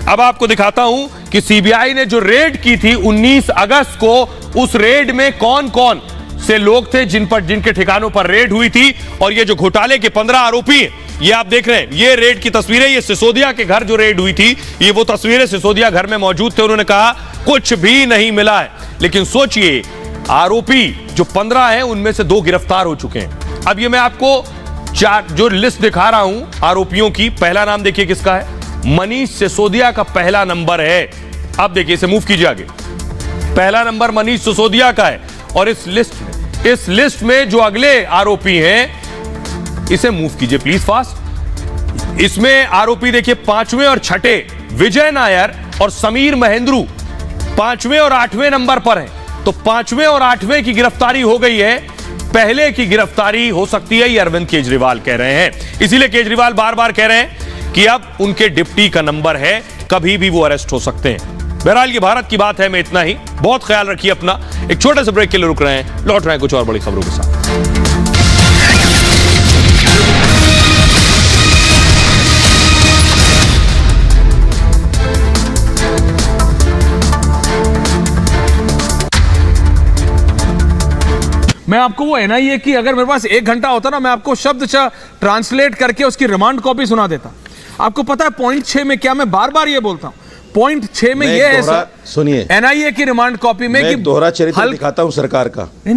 अब आपको दिखाता हूं कि सीबीआई ने जो रेड की थी 19 अगस्त को, उस रेड में कौन कौन से लोग थे जिनके ठिकानों पर रेड हुई थी। और ये जो घोटाले के 15 आरोपी हैं, ये आप देख रहे हैं, ये रेड की तस्वीरें। ये सिसोदिया के घर जो रेड हुई थी, ये वो तस्वीरें सिसोदिया घर में मौजूद थे। उन्होंने कहा कुछ भी नहीं मिला है, लेकिन सोचिए आरोपी जो 15 हैं उनमें से 2 गिरफ्तार हो चुके हैं। अब ये मैं आपको 4 जो लिस्ट दिखा रहा हूं आरोपियों की, पहला नाम देखिए किसका है, मनीष सिसोदिया का पहला नंबर है। अब देखिए इसे मूव कीजिए आगे। पहला नंबर मनीष सिसोदिया का है और इस लिस्ट में जो अगले आरोपी हैं, इसे मूव कीजिए प्लीज फास्ट। इसमें आरोपी देखिए 5वें और 6ठे विजय नायर और समीर महेंद्रू 5वें और 8वें नंबर पर हैं। तो 5वें और 8वें की गिरफ्तारी हो गई है। पहले की गिरफ्तारी हो सकती है, ये अरविंद केजरीवाल कह रहे हैं। इसीलिए केजरीवाल बार बार कह रहे हैं कि अब उनके डिप्टी का नंबर है, कभी भी वो अरेस्ट हो सकते हैं। बहरहाल ये भारत की बात है, मैं इतना ही। बहुत ख्याल रखिए अपना। एक छोटे से ब्रेक के लिए रुक रहे हैं, लौट रहे हैं कुछ और बड़ी खबरों के साथ। मैं आपको वो एनआईए की, अगर मेरे पास 1 घंटा होता ना, मैं आपको शब्द ट्रांसलेट करके उसकी रिमांड कॉपी सुना देता। आपको पता है पॉइंट 6 में क्या, मैं बार बार ये बोलता हूं, पॉइंट 6 में ये है, सुनिए, एनआईए की रिमांड कॉपी में मैं दोहरा चरित्र दिखाता हूं सरकार का।